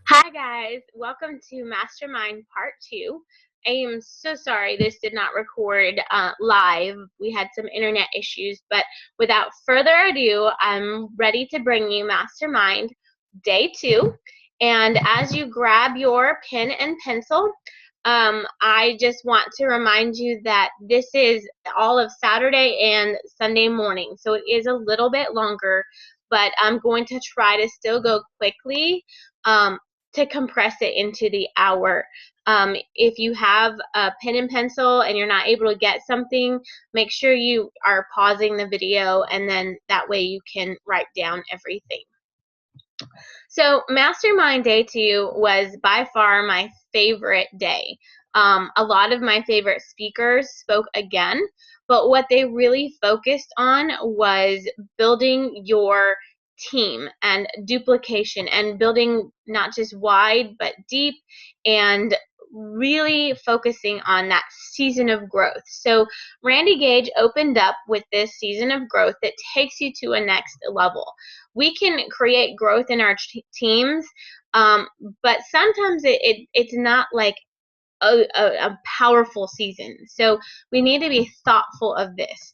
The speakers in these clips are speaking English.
Hi guys, welcome to MasterMind Part 2. I am so sorry this did not record live. We had some internet issues, but without further ado, I'm ready to bring you MasterMind Day 2. And as you grab your pen and pencil, I just want to remind you that this is all of Saturday and Sunday morning, so it is a little bit longer, but I'm going to try to still go quickly. To compress it into the hour. If you have a pen and pencil and you're not able to get something, make sure you are pausing the video, and then that way you can write down everything. So Mastermind Day 2 was by far my favorite day. A lot of my favorite speakers spoke again, but what they really focused on was building your team and duplication and building not just wide but deep, and really focusing on that season of growth. So Randy Gage opened up with this season of growth that takes you to a next level. We can create growth in our teams, but sometimes it's not like a powerful season. So we need to be thoughtful of this.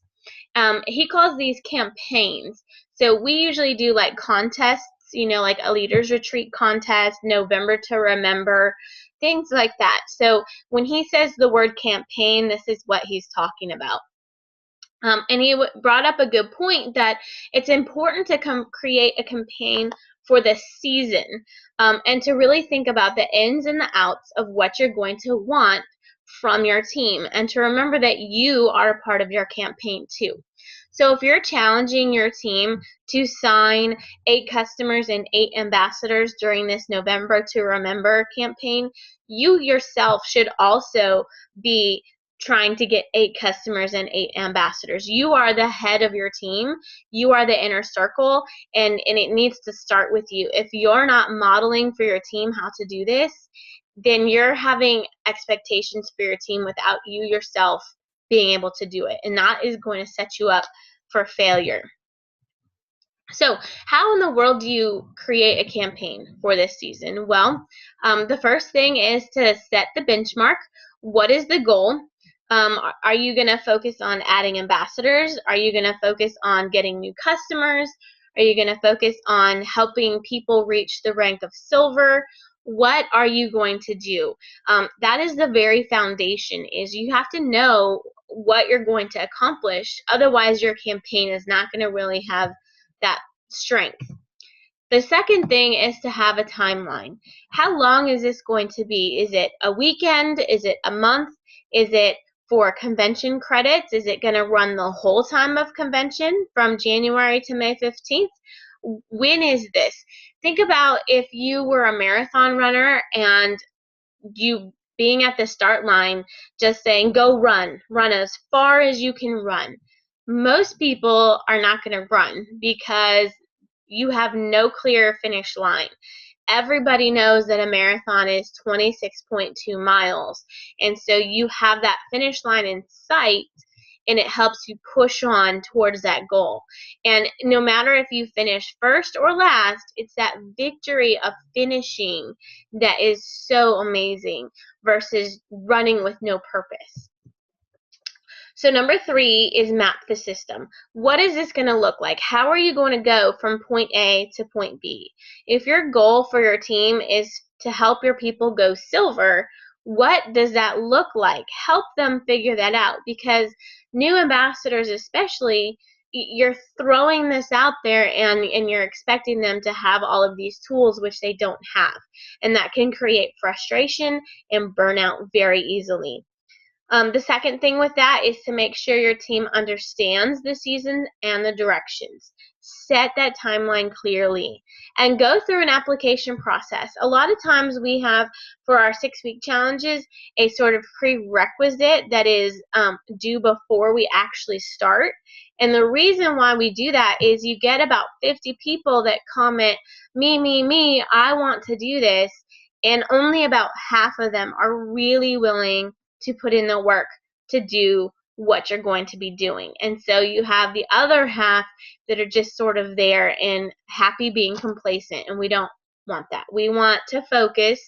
He calls these campaigns. So we usually do like contests, like a leaders retreat contest, November to remember, things like that. So when he says the word campaign, this is what he's talking about. And he brought up a good point that it's important to create a campaign for the season, and to really think about the ins and the outs of what you're going to want from your team, and to remember that you are a part of your campaign too. So if you're challenging your team to sign 8 customers and 8 ambassadors during this November to Remember campaign, you yourself should also be trying to get 8 customers and 8 ambassadors. You are the head of your team. You are the inner circle, and it needs to start with you. If you're not modeling for your team how to do this, then you're having expectations for your team without you yourself being able to do it, and that is going to set you up for failure. So how in the world do you create a campaign for this season? Well, the first thing is to set the benchmark. What is the goal? Are you going to focus on adding ambassadors? Are you going to focus on getting new customers? Are you going to focus on helping people reach the rank of silver? What are you going to do? That is the very foundation, is you have to know what you're going to accomplish. Otherwise, your campaign is not going to really have that strength. The second thing is to have a timeline. How long is this going to be? Is it a weekend? Is it a month? Is it for convention credits? Is it going to run the whole time of convention from January to May 15th? When is this? Think about if you were a marathon runner and you being at the start line just saying, go run as far as you can run. Most people are not going to run because you have no clear finish line. Everybody knows that a marathon is 26.2 miles, and so you have that finish line in sight, and it helps you push on towards that goal. And no matter if you finish first or last, it's that victory of finishing that is so amazing versus running with no purpose. So number 3 is map the system. What is this going to look like? How are you going to go from point A to point B? If your goal for your team is to help your people go silver, what does that look like? Help them figure that out, because new ambassadors especially, you're throwing this out there and you're expecting them to have all of these tools which they don't have, and that can create frustration and burnout very easily. The second thing with that is to make sure your team understands the season and the directions. Set that timeline clearly and go through an application process. A lot of times we have, for our 6-week challenges, a sort of prerequisite that is due before we actually start. And the reason why we do that is you get about 50 people that comment, me, I want to do this, and only about half of them are really willing to put in the work to do what you're going to be doing. And so you have the other half that are just sort of there and happy being complacent, and we don't want that. We want to focus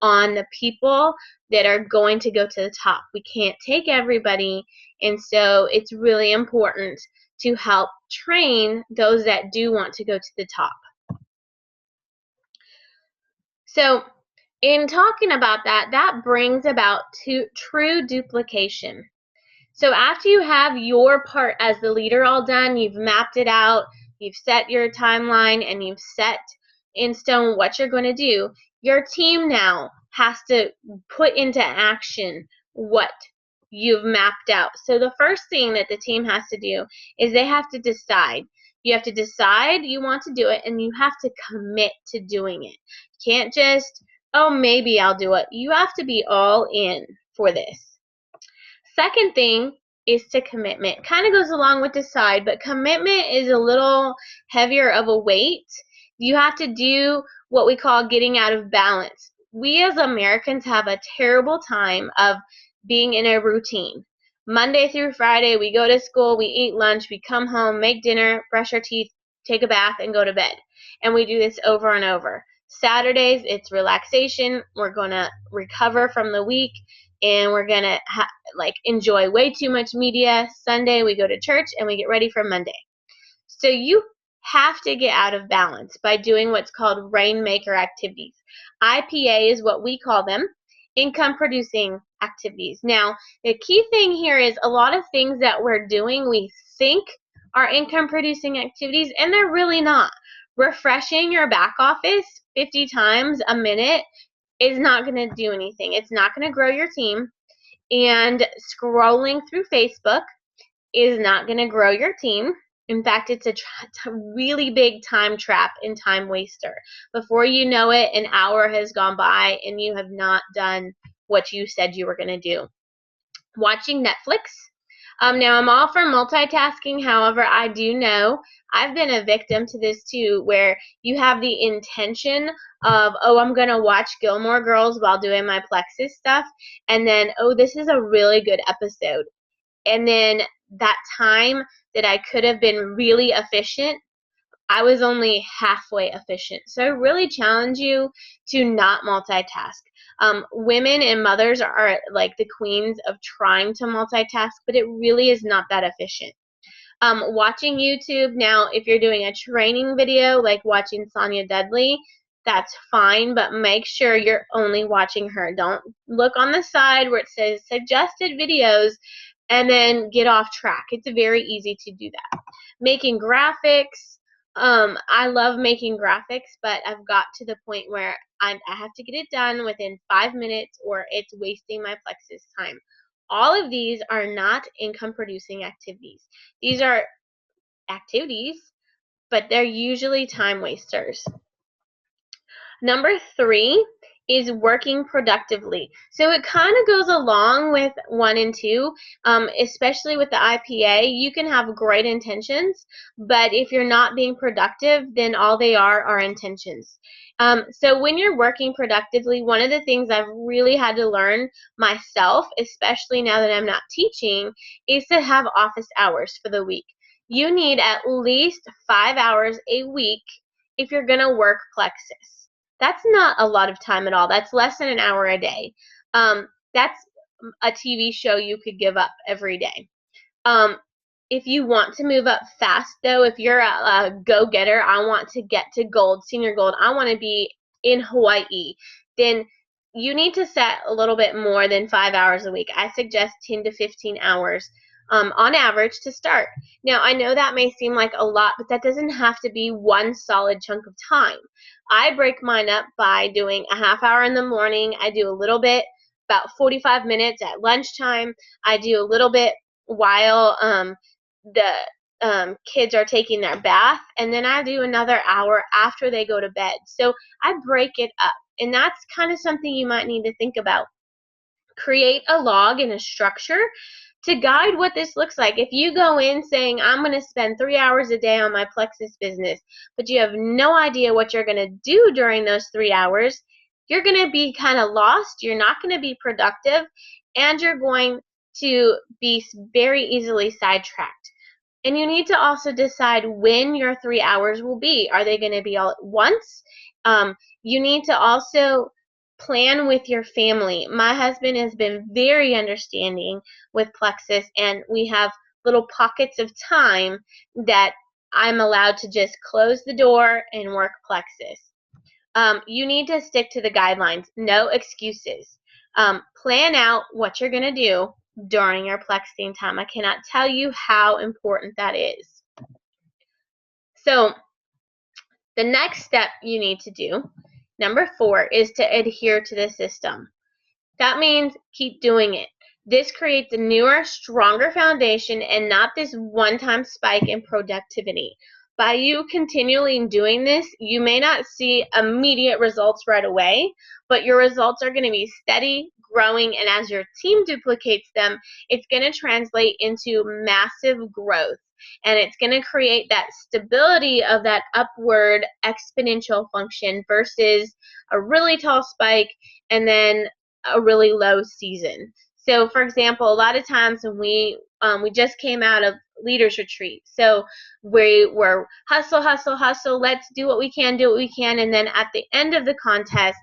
on the people that are going to go to the top. We can't take everybody, and so it's really important to help train those that do want to go to the top. So in talking about that, that brings about true duplication. So after you have your part as the leader all done, you've mapped it out, you've set your timeline, and you've set in stone what you're going to do, your team now has to put into action what you've mapped out. So the first thing that the team has to do is they have to decide. You have to decide you want to do it, and you have to commit to doing it. You can't just, oh, maybe I'll do it. You have to be all in for this. Second thing is to commitment. Kind of goes along with decide, but commitment is a little heavier of a weight. You have to do what we call getting out of balance. We as Americans have a terrible time of being in a routine. Monday through Friday, we go to school, we eat lunch, we come home, make dinner, brush our teeth, take a bath, and go to bed. And we do this over and over. Saturdays, it's relaxation. We're going to recover from the week, and we're going to enjoy way too much media. Sunday, we go to church, and we get ready for Monday. So you have to get out of balance by doing what's called rainmaker activities. IPA is what we call them, income producing activities. Now, the key thing here is a lot of things that we're doing we think are income producing activities, and they're really not. Refreshing your back office 50 times a minute is not going to do anything. It's not going to grow your team. And scrolling through Facebook is not going to grow your team. In fact, it's a really big time trap and time waster. Before you know it, an hour has gone by and you have not done what you said you were going to do. Watching Netflix. Now, I'm all for multitasking. However, I do know I've been a victim to this too, where you have the intention of, oh, I'm going to watch Gilmore Girls while doing my Plexus stuff, and then, oh, this is a really good episode. And then that time that I could have been really efficient, I was only halfway efficient. So I really challenge you to not multitask. Women and mothers are like the queens of trying to multitask, but it really is not that efficient. Watching YouTube, now if you're doing a training video like watching Sonia Dudley, that's fine, but make sure you're only watching her. Don't look on the side where it says suggested videos and then get off track. It's very easy to do that. Making graphics. I love making graphics, but I've got to the point where I have to get it done within 5 minutes or it's wasting my Plexus time. All of these are not income producing activities. These are activities, but they're usually time wasters. Number 3 is working productively. So it kind of goes along with 1 and 2, especially with the IPA. You can have great intentions, but if you're not being productive, then all they are intentions. So when you're working productively, one of the things I've really had to learn myself, especially now that I'm not teaching, is to have office hours for the week. You need at least 5 hours a week if you're going to work Plexus. That's not a lot of time at all. That's less than an hour a day. That's a TV show you could give up every day. If you want to move up fast, though, if you're a go-getter, I want to get to gold, senior gold, I want to be in Hawaii, then you need to set a little bit more than 5 hours a week. I suggest 10 to 15 hours on average to start. Now, I know that may seem like a lot, but that doesn't have to be one solid chunk of time. I break mine up by doing a half hour in the morning. I do a little bit, about 45 minutes at lunchtime. I do a little bit while the kids are taking their bath, and then I do another hour after they go to bed. So I break it up, and that's kind of something you might need to think about. Create a log and a structure to guide what this looks like. If you go in saying, I'm going to spend 3 hours a day on my Plexus business, but you have no idea what you're going to do during those 3 hours, you're going to be kind of lost, you're not going to be productive, and you're going to be very easily sidetracked. And you need to also decide when your 3 hours will be. Are they going to be all at once? You need to also plan with your family. My husband has been very understanding with plexus, and we have little pockets of time that I'm allowed to just close the door and work plexus. You need to stick to the guidelines. No excuses. Plan out what you're going to do during your plexing time. I cannot tell you how important that is. So the next step you need to do, number 4, is to adhere to the system. That means keep doing it. This creates a newer, stronger foundation and not this one-time spike in productivity. By you continually doing this, you may not see immediate results right away, but your results are going to be steady, growing, and as your team duplicates them, it's going to translate into massive growth. And it's going to create that stability of that upward exponential function versus a really tall spike and then a really low season. So, for example, a lot of times when we just came out of leaders retreat, so we were hustle, hustle, hustle. Let's do what we can, do what we can, and then at the end of the contest,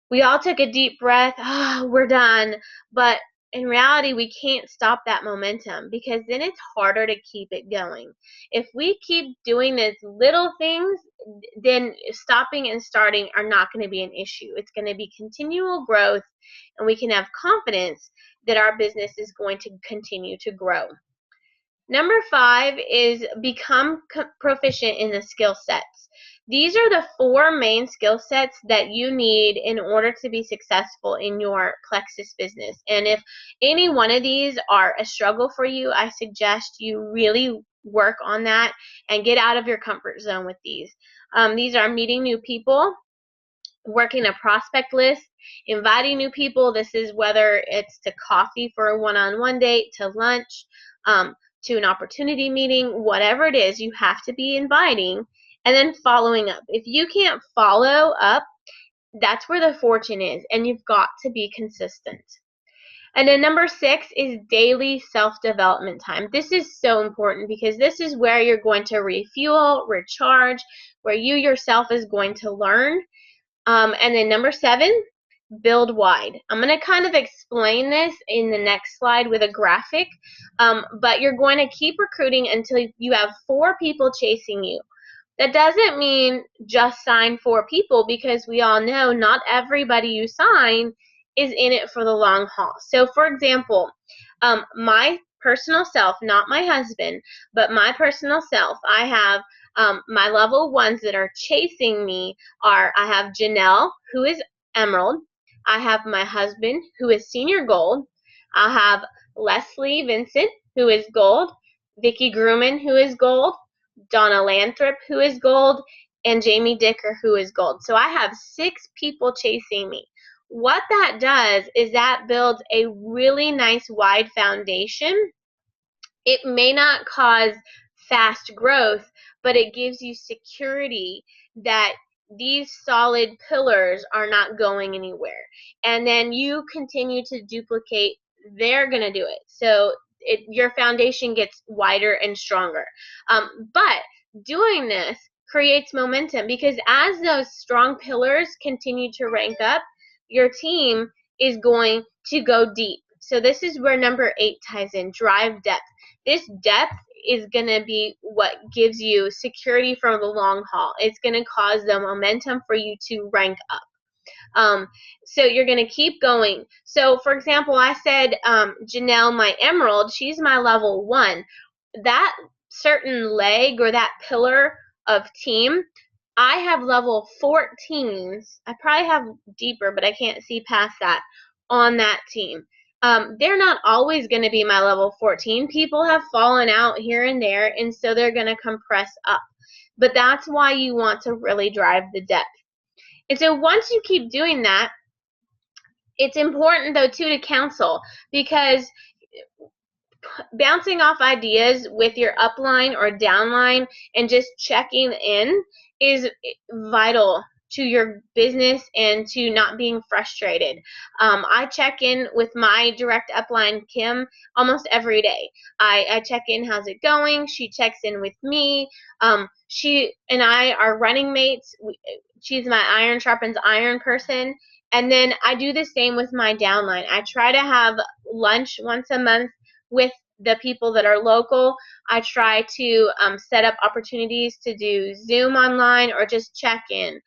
we all took a deep breath. Oh, we're done. But in reality, we can't stop that momentum because then it's harder to keep it going. If we keep doing these little things, then stopping and starting are not going to be an issue. It's going to be continual growth, and we can have confidence that our business is going to continue to grow. Number 5 is become proficient in the skill sets. These are the 4 main skill sets that you need in order to be successful in your plexus business. And if any one of these are a struggle for you, I suggest you really work on that and get out of your comfort zone with these. These are meeting new people, working a prospect list, inviting new people. This is whether it's to coffee for a one-on-one date, to lunch, to an opportunity meeting, whatever it is, you have to be inviting, and then following up. If you can't follow up, that's where the fortune is, and you've got to be consistent. And then number 6 is daily self-development time. This is so important because this is where you're going to refuel, recharge, where you yourself is going to learn. And then number 7, build wide. I'm going to kind of explain this in the next slide with a graphic, but you're going to keep recruiting until you have 4 people chasing you. That doesn't mean just sign 4 people because we all know not everybody you sign is in it for the long haul. So for example, my personal self, not my husband, but my personal self, I have my level 1s that are chasing me are, I have Janelle, who is Emerald. I have my husband, who is Senior Gold. I have Leslie Vincent, who is Gold. Vicki Grumman, who is Gold. Donna Lathrop, who is Gold. And Jamie Dicker, who is Gold. So I have 6 people chasing me. What that does is that builds a really nice wide foundation. It may not cause fast growth, but it gives you security that these solid pillars are not going anywhere. And then you continue to duplicate, they're going to do it. So your foundation gets wider and stronger. But doing this creates momentum because as those strong pillars continue to rank up, your team is going to go deep. So this is where number 8 ties in, drive depth. This depth is going to be what gives you security for the long haul. It's going to cause the momentum for you to rank up. So you're going to keep going. So for example, I said Janelle, my Emerald, she's my level 1. That certain leg or that pillar of team, I have level 14s. I probably have deeper, but I can't see past that on that team. They're not always going to be my level 14. People have fallen out here and there, and so they're going to compress up. But that's why you want to really drive the depth. And so once you keep doing that, it's important, though, too, to counsel, because bouncing off ideas with your upline or downline and just checking in is vital to your business and to not being frustrated. I check in with my direct upline, Kim, almost every day. I check in, how's it going? She checks in with me. She and I are running mates. She's my iron sharpens iron person. And then I do the same with my downline. I try to have lunch once a month with the people that are local. I try to set up opportunities to do Zoom online or just check in.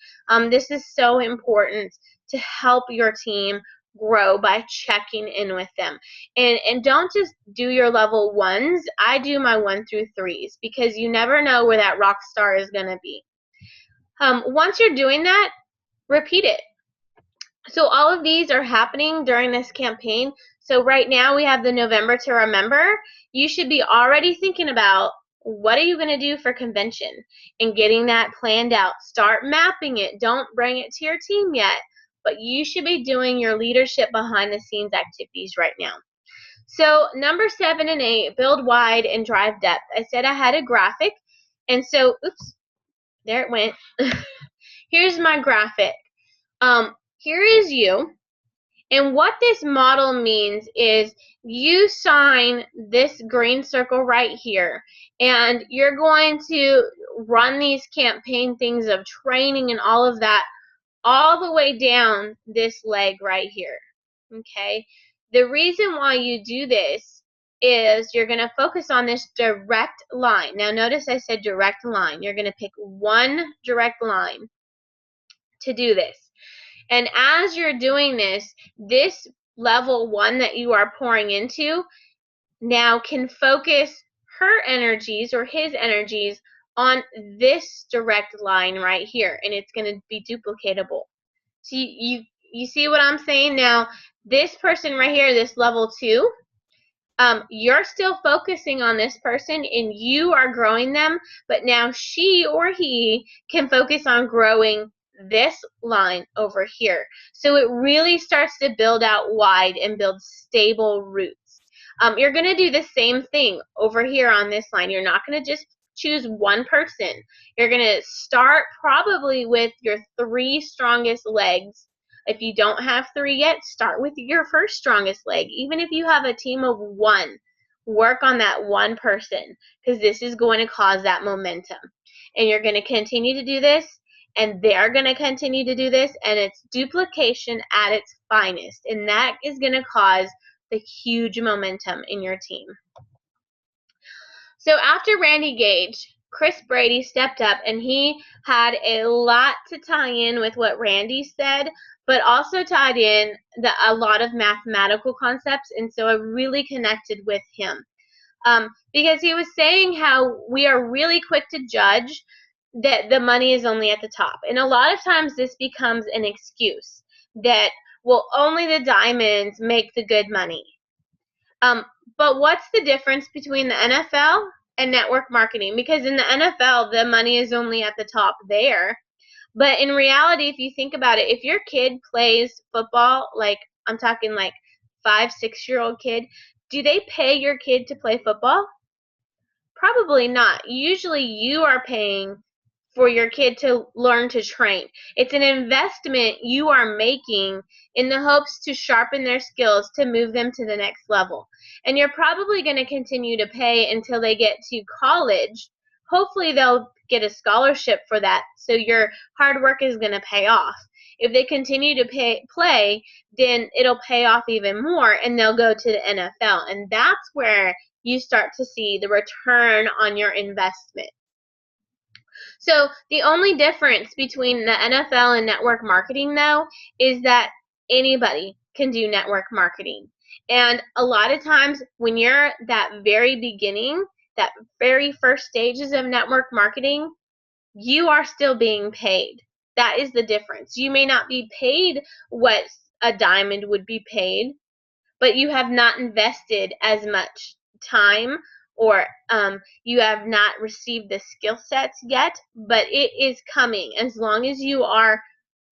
This is so important to help your team grow by checking in with them. And don't just do your level 1s. I do my 1 through 3s because you never know where that rock star is going to be. Once you're doing that, repeat it. So all of these are happening during this campaign. So right now we have the November to Remember. You should be already thinking about what are you going to do for convention and getting that planned out. Start mapping it. Don't bring it to your team yet, but you should be doing your leadership behind the scenes activities right now. So number 7 and 8, build wide and drive depth. I said I had a graphic, and so, oops, there it went. Here's my graphic. Here is you, and what this model means is you sign this green circle right here, and you're going to run these campaign things of training and all of that all the way down this leg right here. Okay, the reason why you do this is you're going to focus on this direct line. Now notice I said direct line. You're going to pick one direct line to do this. And as you're doing this, this level 1 that you are pouring into now can focus her energies or his energies on this direct line right here, and it's going to be duplicatable. So you see what I'm saying? Now, this person right here, this level 2, you're still focusing on this person and you are growing them, but now she or he can focus on growing this line over here. So it really starts to build out wide and build stable roots. You're going to do the same thing over here on this line. You're not going to just choose one person. You're going to start probably with your 3 strongest legs. If you don't have 3 yet, start with your first strongest leg. Even if you have a team of 1, work on that one person because this is going to cause that momentum. And you're going to continue to do this, and they're going to continue to do this, and it's duplication at its finest. And that is going to cause the huge momentum in your team. So after Randy Gage, Chris Brady stepped up, and he had a lot to tie in with what Randy said, but also tied in a lot of mathematical concepts, and so I really connected with him. Because he was saying how we are really quick to judge that the money is only at the top. And a lot of times this becomes an excuse that, well, only the diamonds make the good money. But what's the difference between the NFL and network marketing? Because in the NFL, the money is only at the top there. But in reality, if you think about it, if your kid plays football, like I'm talking like 5, 6-year-old kid, do they pay your kid to play football? Probably not. Usually you are paying for your kid to learn to train. It's an investment you are making in the hopes to sharpen their skills to move them to the next level. And you're probably going to continue to pay until they get to college. Hopefully they'll get a scholarship for that, so your hard work is going to pay off. If they continue to play, then it'll pay off even more, and they'll go to the NFL. And that's where you start to see the return on your investment. So the only difference between the NFL and network marketing, though, is that anybody can do network marketing. And a lot of times when you're that very beginning, that very first stages of network marketing, you are still being paid. That is the difference. You may not be paid what a diamond would be paid, but you have not invested as much time, or you have not received the skill sets yet, but it is coming as long as you are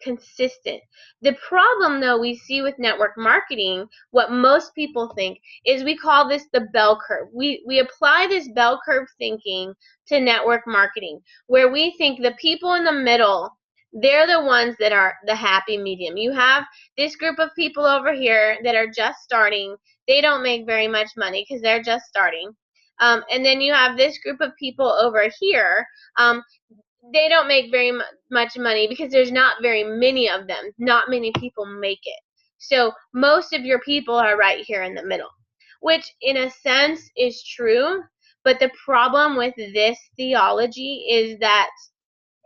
consistent. The problem, though, we see with network marketing, what most people think, is we call this the bell curve. We apply this bell curve thinking to network marketing, where we think the people in the middle, They're the ones that are the happy medium. You have this group of people over here that are just starting. They don't make very much money because they're just starting. And then you have this group of people over here. They don't make very much money because there's not very many of them. Not many people make it. So most of your people are right here in the middle, which in a sense is true. But the problem with this theology is that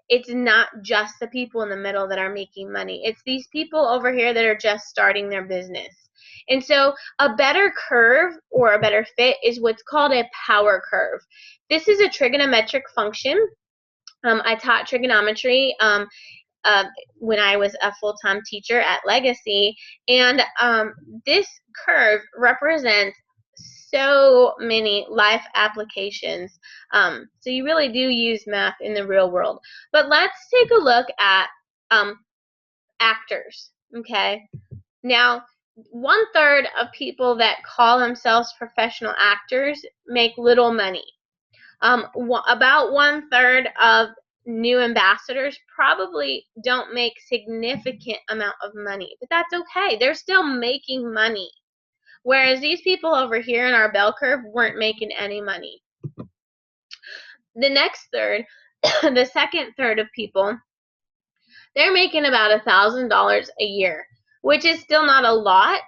it's not just the people in the middle that are making money. It's these people over here that are just starting their business. And so a better curve or a better fit is what's called a power curve. This is a trigonometric function. I taught trigonometry when I was a full-time teacher at Legacy, and this curve represents so many life applications. So you really do use math in the real world. But let's take a look at actors, okay? Now, 1/3 of people that call themselves professional actors make little money. About 1/3 of new ambassadors probably don't make significant amount of money, but that's okay. They're still making money. Whereas these people over here in our bell curve weren't making any money. The next third, the second third of people, they're making about $1,000 a year, which is still not a lot,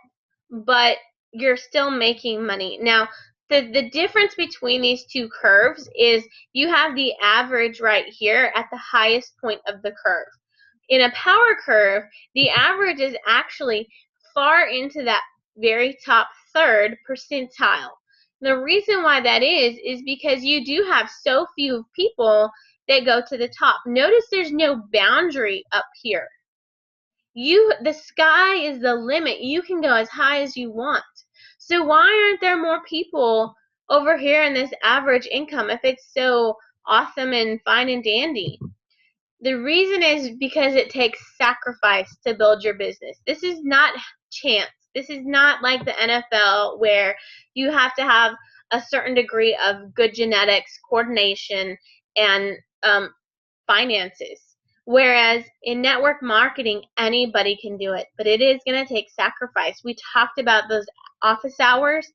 but you're still making money. Now, the difference between these two curves is you have the average right here at the highest point of the curve. In a power curve, the average is actually far into that very top third percentile. The reason why that is because you do have so few people that go to the top. Notice there's no boundary up here. The sky is the limit. You can go as high as you want. So why aren't there more people over here in this average income if it's so awesome and fine and dandy? The reason is because it takes sacrifice to build your business. This is not chance. This is not like the NFL where you have to have a certain degree of good genetics, coordination, and finances. Whereas in network marketing, anybody can do it, but it is going to take sacrifice. We talked about those office hours.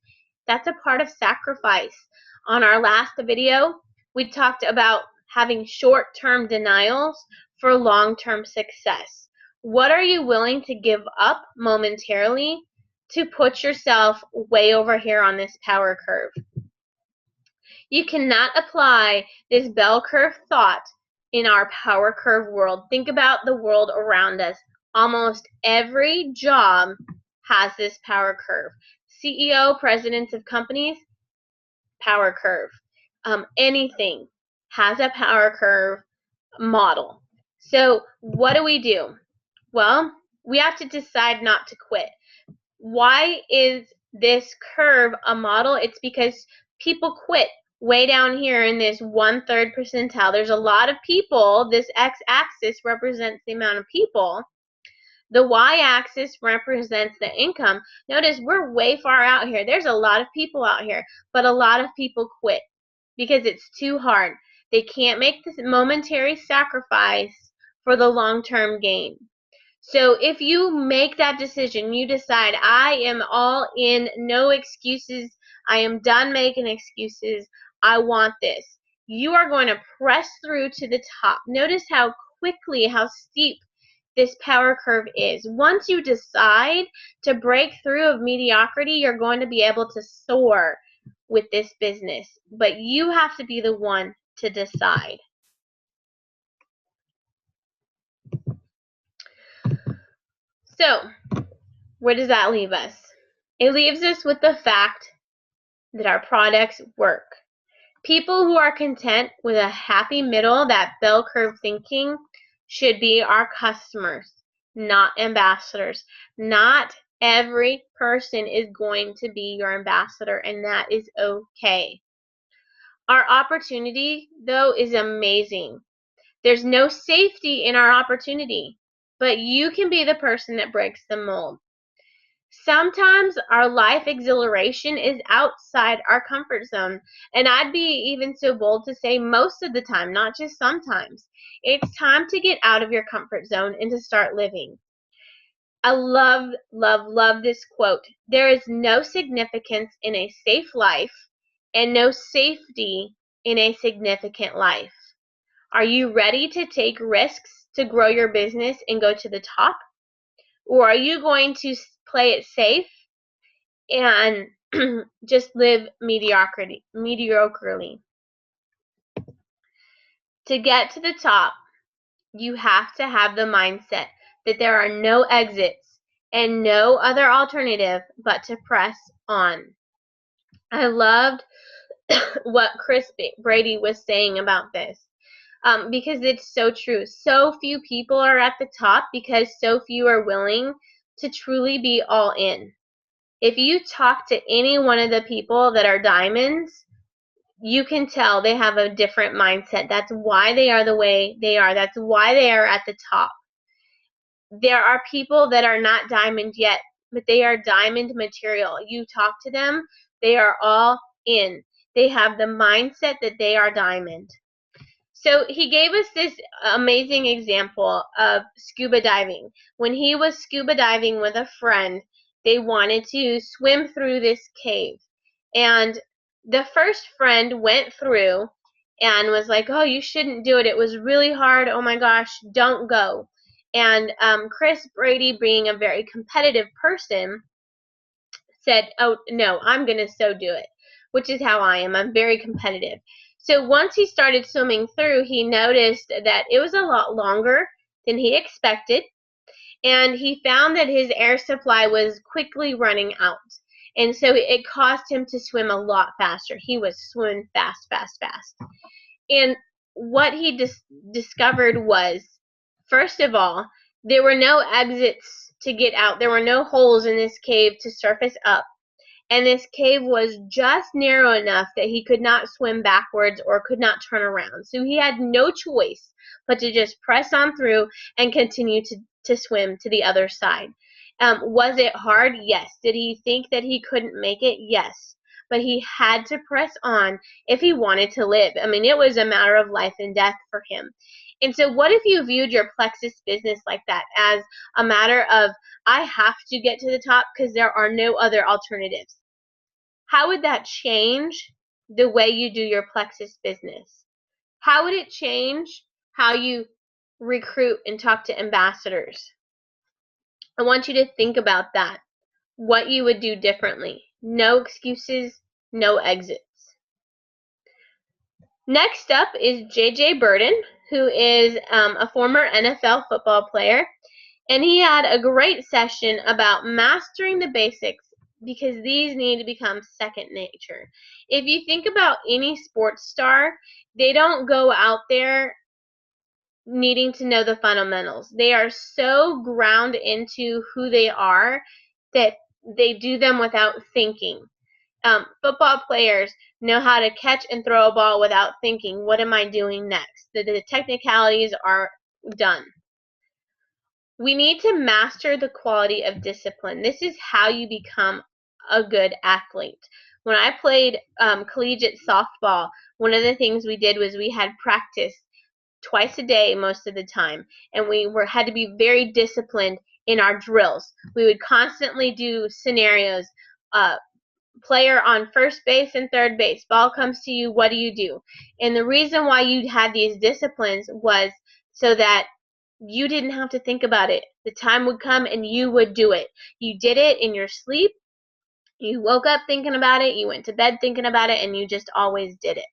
That's a part of sacrifice. On our last video, we talked about having short-term denials for long-term success. What are you willing to give up momentarily to put yourself way over here on this power curve? You cannot apply this bell curve thought in our power curve world. Think about the world around us. Almost every job has this power curve. CEO, presidents of companies, power curve. Anything has a power curve model. So what do? Well, we have to decide not to quit. Why is this curve a model? It's because people quit way down here in this 1/3 percentile. There's a lot of people. This x-axis represents the amount of people. The y-axis represents the income. Notice we're way far out here. There's a lot of people out here, but a lot of people quit because it's too hard. They can't make this momentary sacrifice for the long-term gain. So if you make that decision, you decide, I am all in, no excuses, I am done making excuses, I want this. You are going to press through to the top. Notice how quickly, how steep this power curve is. Once you decide to break through of mediocrity, you're going to be able to soar with this business. But you have to be the one to decide. So, where does that leave us? It leaves us with the fact that our products work. People who are content with a happy middle, that bell curve thinking, should be our customers, not ambassadors. Not every person is going to be your ambassador, and that is okay. Our opportunity, though, is amazing. There's no safety in our opportunity, but you can be the person that breaks the mold. Sometimes our life exhilaration is outside our comfort zone. And I'd be even so bold to say most of the time, not just sometimes. It's time to get out of your comfort zone and to start living. I love, love, love this quote. There is no significance in a safe life and no safety in a significant life. Are you ready to take risks to grow your business and go to the top? Or are you going to play it safe and just live mediocrely? To get to the top, you have to have the mindset that there are no exits and no other alternative but to press on. I loved what Chris Brady was saying about this. Because it's so true. So few people are at the top because so few are willing to truly be all in. If you talk to any one of the people that are diamonds, you can tell they have a different mindset. That's why they are the way they are. That's why they are at the top. There are people that are not diamond yet, but they are diamond material. You talk to them, they are all in. They have the mindset that they are diamond. So he gave us this amazing example of scuba diving. When he was scuba diving with a friend, they wanted to swim through this cave. And the first friend went through and was like, oh, you shouldn't do it. It was really hard. Oh my gosh, don't go. And Chris Brady, being a very competitive person, said, oh, no, I'm going to so do it, which is how I am. I'm very competitive. So once he started swimming through, he noticed that it was a lot longer than he expected, and he found that his air supply was quickly running out. And so it caused him to swim a lot faster. He was swimming fast, fast, fast. And what he discovered was, first of all, there were no exits to get out. There were no holes in this cave to surface up. And this cave was just narrow enough that he could not swim backwards or could not turn around. So he had no choice but to just press on through and continue to swim to the other side. Was it hard? Yes. Did he think that he couldn't make it? Yes. But he had to press on if he wanted to live. I mean, it was a matter of life and death for him. And so what if you viewed your Plexus business like that, as a matter of, I have to get to the top because there are no other alternatives? How would that change the way you do your Plexus business? How would it change how you recruit and talk to ambassadors? I want you to think about that. What you would do differently. No excuses, no exits. Next up is J.J. Burden, who is a former NFL football player. And he had a great session about mastering the basics because these need to become second nature. If you think about any sports star, they don't go out there needing to know the fundamentals. They are so ground into who they are that they do them without thinking. Football players know how to catch and throw a ball without thinking, what am I doing next? The technicalities are done. We need to master the quality of discipline. This is how you become a good athlete. When I played collegiate softball, one of the things we did was we had practice twice a day most of the time, and we had to be very disciplined in our drills. We would constantly do scenarios. Player on first base and third base, ball comes to you, what do you do? And the reason why you had these disciplines was so that you didn't have to think about it. The time would come and you would do it. You did it in your sleep. You woke up thinking about it. You went to bed thinking about it, and you just always did it.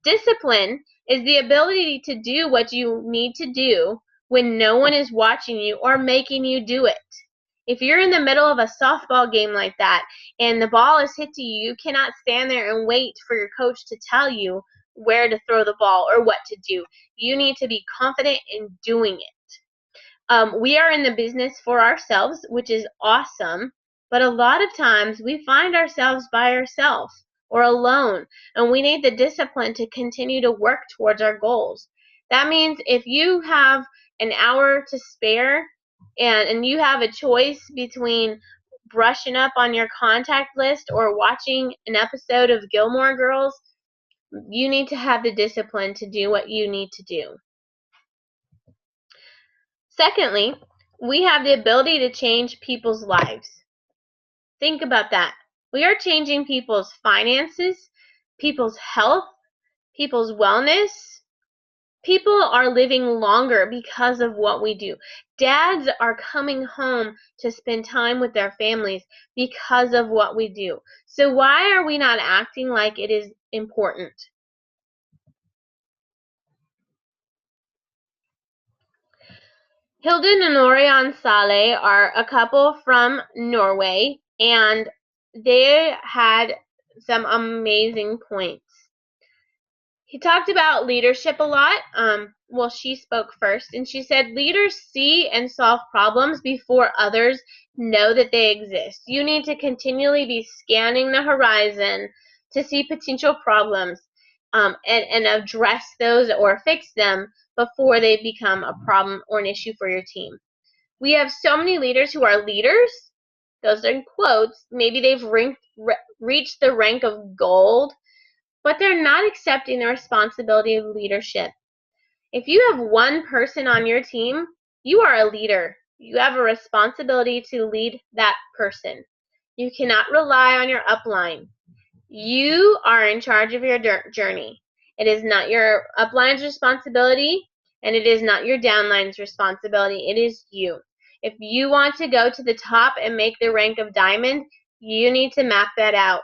Discipline is the ability to do what you need to do when no one is watching you or making you do it. If you're in the middle of a softball game like that and the ball is hit to you, you cannot stand there and wait for your coach to tell you where to throw the ball or what to do. You need to be confident in doing it. We are in the business for ourselves, which is awesome, but a lot of times we find ourselves by ourselves or alone, and we need the discipline to continue to work towards our goals. That means if you have an hour to spare and you have a choice between brushing up on your contact list or watching an episode of Gilmore Girls. You need to have the discipline to do what you need to do. Secondly, we have the ability to change people's lives. Think about that. We are changing people's finances, people's health, people's wellness. People are living longer because of what we do. Dads are coming home to spend time with their families because of what we do. So why are we not acting like it is important? Hilden and Orion Sale are a couple from Norway, and they had some amazing points. He talked about leadership a lot. Well, she spoke first, and she said, leaders see and solve problems before others know that they exist. You need to continually be scanning the horizon to see potential problems and address those or fix them before they become a problem or an issue for your team. We have so many leaders who are leaders. Those are in quotes. Maybe they've reached the rank of gold, but they're not accepting the responsibility of leadership. If you have one person on your team, you are a leader. You have a responsibility to lead that person. You cannot rely on your upline. You are in charge of your journey. It is not your upline's responsibility, and it is not your downline's responsibility. It is you. If you want to go to the top and make the rank of diamond, you need to map that out.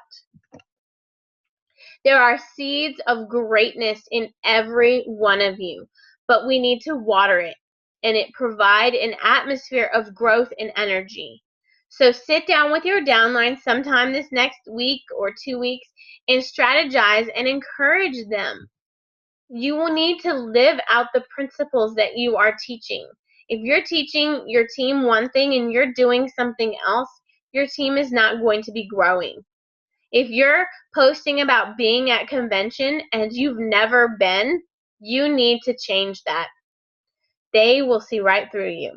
There are seeds of greatness in every one of you, but we need to water it and it provide an atmosphere of growth and energy. So sit down with your downline sometime this next week or 2 weeks and strategize and encourage them. You will need to live out the principles that you are teaching. If you're teaching your team one thing and you're doing something else, your team is not going to be growing. If you're posting about being at convention and you've never been, you need to change that. They will see right through you.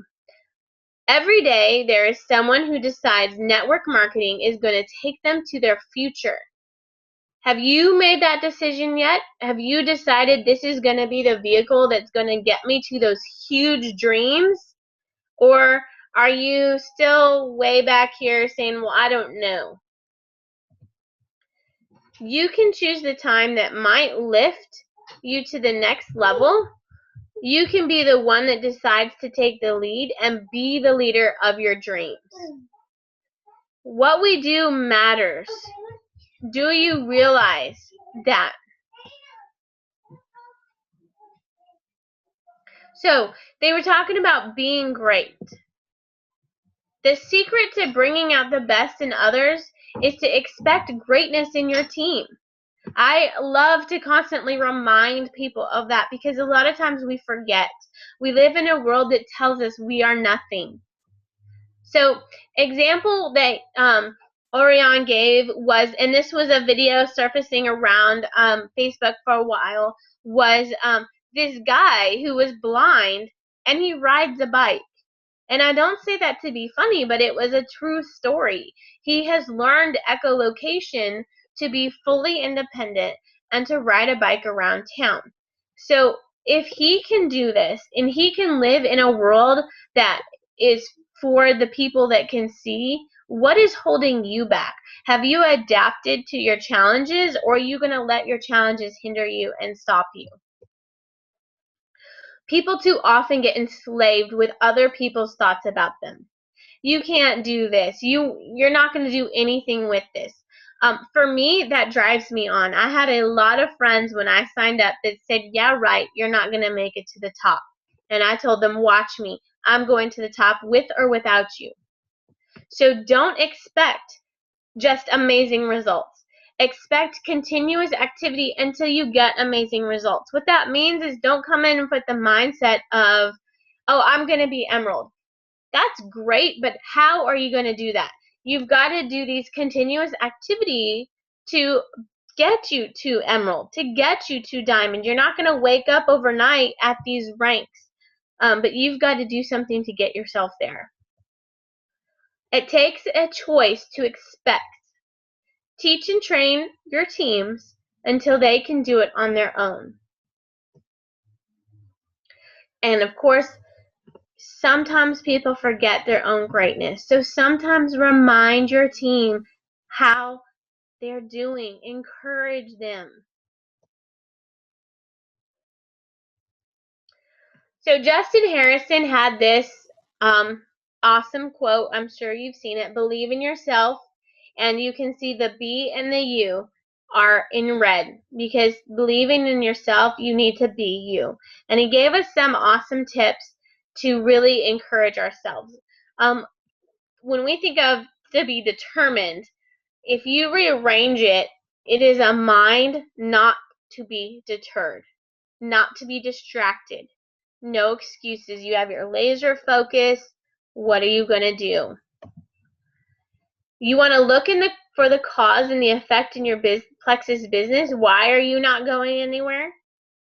Every day, there is someone who decides network marketing is going to take them to their future. Have you made that decision yet? Have you decided this is going to be the vehicle that's going to get me to those huge dreams? Or are you still way back here saying, well, I don't know? You can choose the time that might lift you to the next level. You can be the one that decides to take the lead and be the leader of your dreams. What we do matters. Do you realize that? So, they were talking about being great. The secret to bringing out the best in others is to expect greatness in your team. I love to constantly remind people of that because a lot of times we forget. We live in a world that tells us we are nothing. So, example that Orion gave was, and this was a video surfacing around Facebook for a while, was this guy who was blind and he rides a bike. And I don't say that to be funny, but it was a true story. He has learned echolocation to be fully independent and to ride a bike around town. So if he can do this and he can live in a world that is for the people that can see, what is holding you back? Have you adapted to your challenges, or are you going to let your challenges hinder you and stop you? People too often get enslaved with other people's thoughts about them. You can't do this. You're not going to do anything with this. For me, that drives me on. I had a lot of friends when I signed up that said, yeah, right, you're not going to make it to the top. And I told them, watch me. I'm going to the top with or without you. So don't expect just amazing results. Expect continuous activity until you get amazing results. What that means is don't come in with the mindset of, oh, I'm going to be emerald. That's great, but how are you going to do that? You've got to do these continuous activity to get you to emerald, to get you to diamond. You're not going to wake up overnight at these ranks, but you've got to do something to get yourself there. It takes a choice to expect. Teach and train your teams until they can do it on their own. And of course, sometimes people forget their own greatness. So sometimes remind your team how they're doing. Encourage them. So Justin Harrison had this awesome quote. I'm sure you've seen it. Believe in yourself. And you can see the B and the U are in red because believing in yourself, you need to be you. And he gave us some awesome tips to really encourage ourselves. When we think of to be determined, if you rearrange it, it is a mind not to be deterred, not to be distracted. No excuses. You have your laser focus. What are you going to do? You want to look for the cause and the effect in your plexus business. Why are you not going anywhere?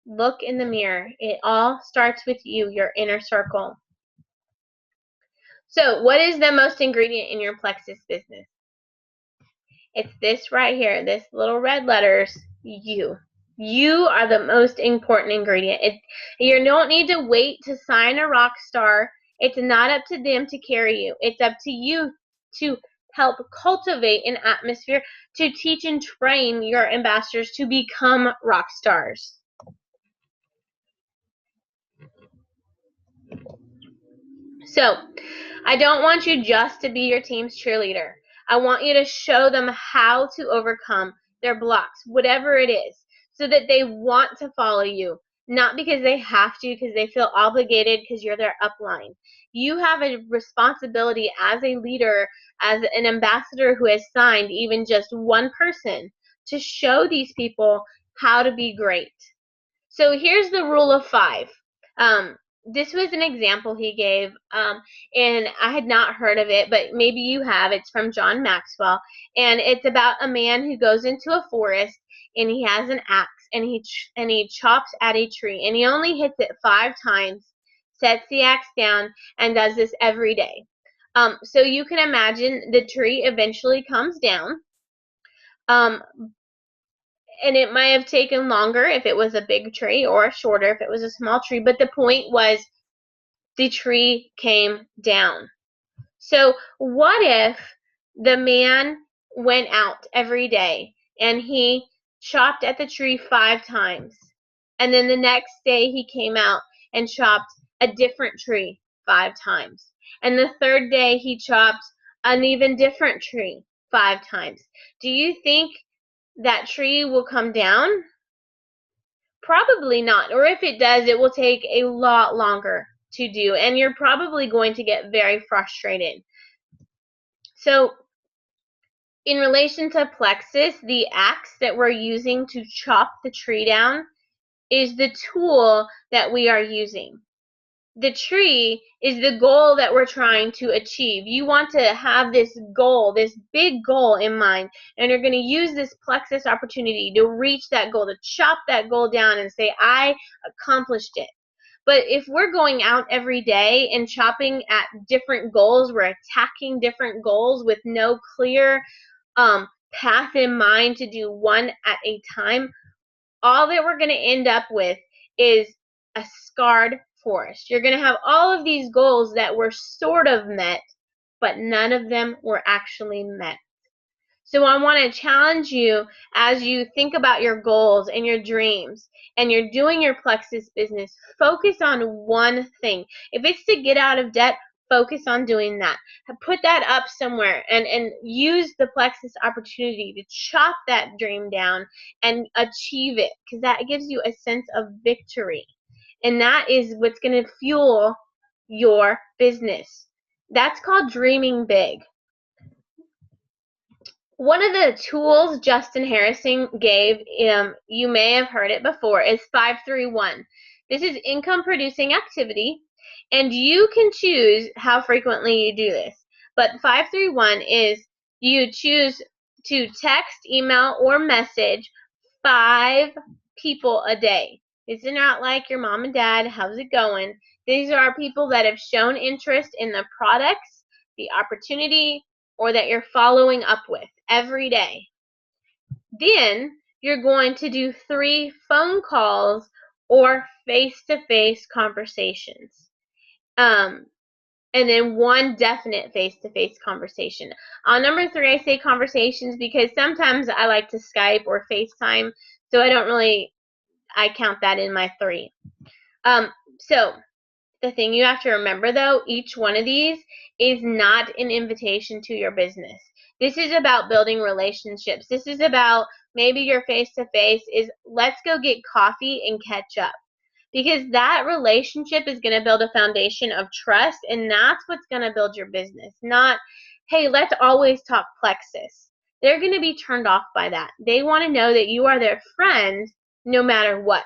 Look in the mirror. It all starts with you, your inner circle. So, what is the most ingredient in your plexus business? It's this right here, this little red letters, you. You are the most important ingredient. You don't need to wait to sign a rock star. It's not up to them to carry you. It's up to you to help cultivate an atmosphere to teach and train your ambassadors to become rock stars. So, I don't want you just to be your team's cheerleader. I want you to show them how to overcome their blocks, whatever it is, so that they want to follow you, not because they have to, because they feel obligated because you're their upline. You have a responsibility as a leader, as an ambassador who has signed even just one person, to show these people how to be great. So here's the rule of 5. This was an example he gave, and I had not heard of it, but maybe you have. It's from John Maxwell, and it's about a man who goes into a forest, and he has an axe, and he chops at a tree, and he only hits it 5 times, sets the axe down, and does this every day. So you can imagine the tree eventually comes down. And it might have taken longer if it was a big tree or shorter if it was a small tree, but the point was the tree came down. So what if the man went out every day and he chopped at the tree 5 times, and then the next day he came out and chopped a different tree 5 times, and the third day he chopped an even different tree 5 times? Do you think that tree will come down? Probably not. Or if it does, it will take a lot longer to do, and you're probably going to get very frustrated. So, in relation to plexus, the axe that we're using to chop the tree down is the tool that we are using. The tree is the goal that we're trying to achieve. You want to have this goal, this big goal in mind, and you're going to use this plexus opportunity to reach that goal, to chop that goal down and say, I accomplished it. But if we're going out every day and chopping at different goals, we're attacking different goals with no clear path in mind to do one at a time, all that we're going to end up with is a scarred forest. You're going to have all of these goals that were sort of met, but none of them were actually met. So I want to challenge you as you think about your goals and your dreams and you're doing your plexus business, focus on one thing. If it's to get out of debt, focus on doing that. Put that up somewhere and use the plexus opportunity to chop that dream down and achieve it, because that gives you a sense of victory. And that is what's going to fuel your business. That's called dreaming big. One of the tools Justin Harrison gave, you may have heard it before, is 531. This is income producing activity, and you can choose how frequently you do this. But 531 is you choose to text, email, or message 5 people a day. This is not like your mom and dad, how's it going? These are people that have shown interest in the products the opportunity, or that you're following up with every day. Then you're going to do 3 phone calls or face-to-face conversations. And then 1 definite face-to-face conversation. On number 3, I say conversations because sometimes I like to Skype or FaceTime, so I count that in my 3. So the thing you have to remember, though, each one of these is not an invitation to your business. This is about building relationships. This is about maybe your face-to-face is let's go get coffee and catch up. Because that relationship is going to build a foundation of trust, and that's what's going to build your business. Not, hey, let's always talk Plexus. They're going to be turned off by that. They want to know that you are their friend no matter what.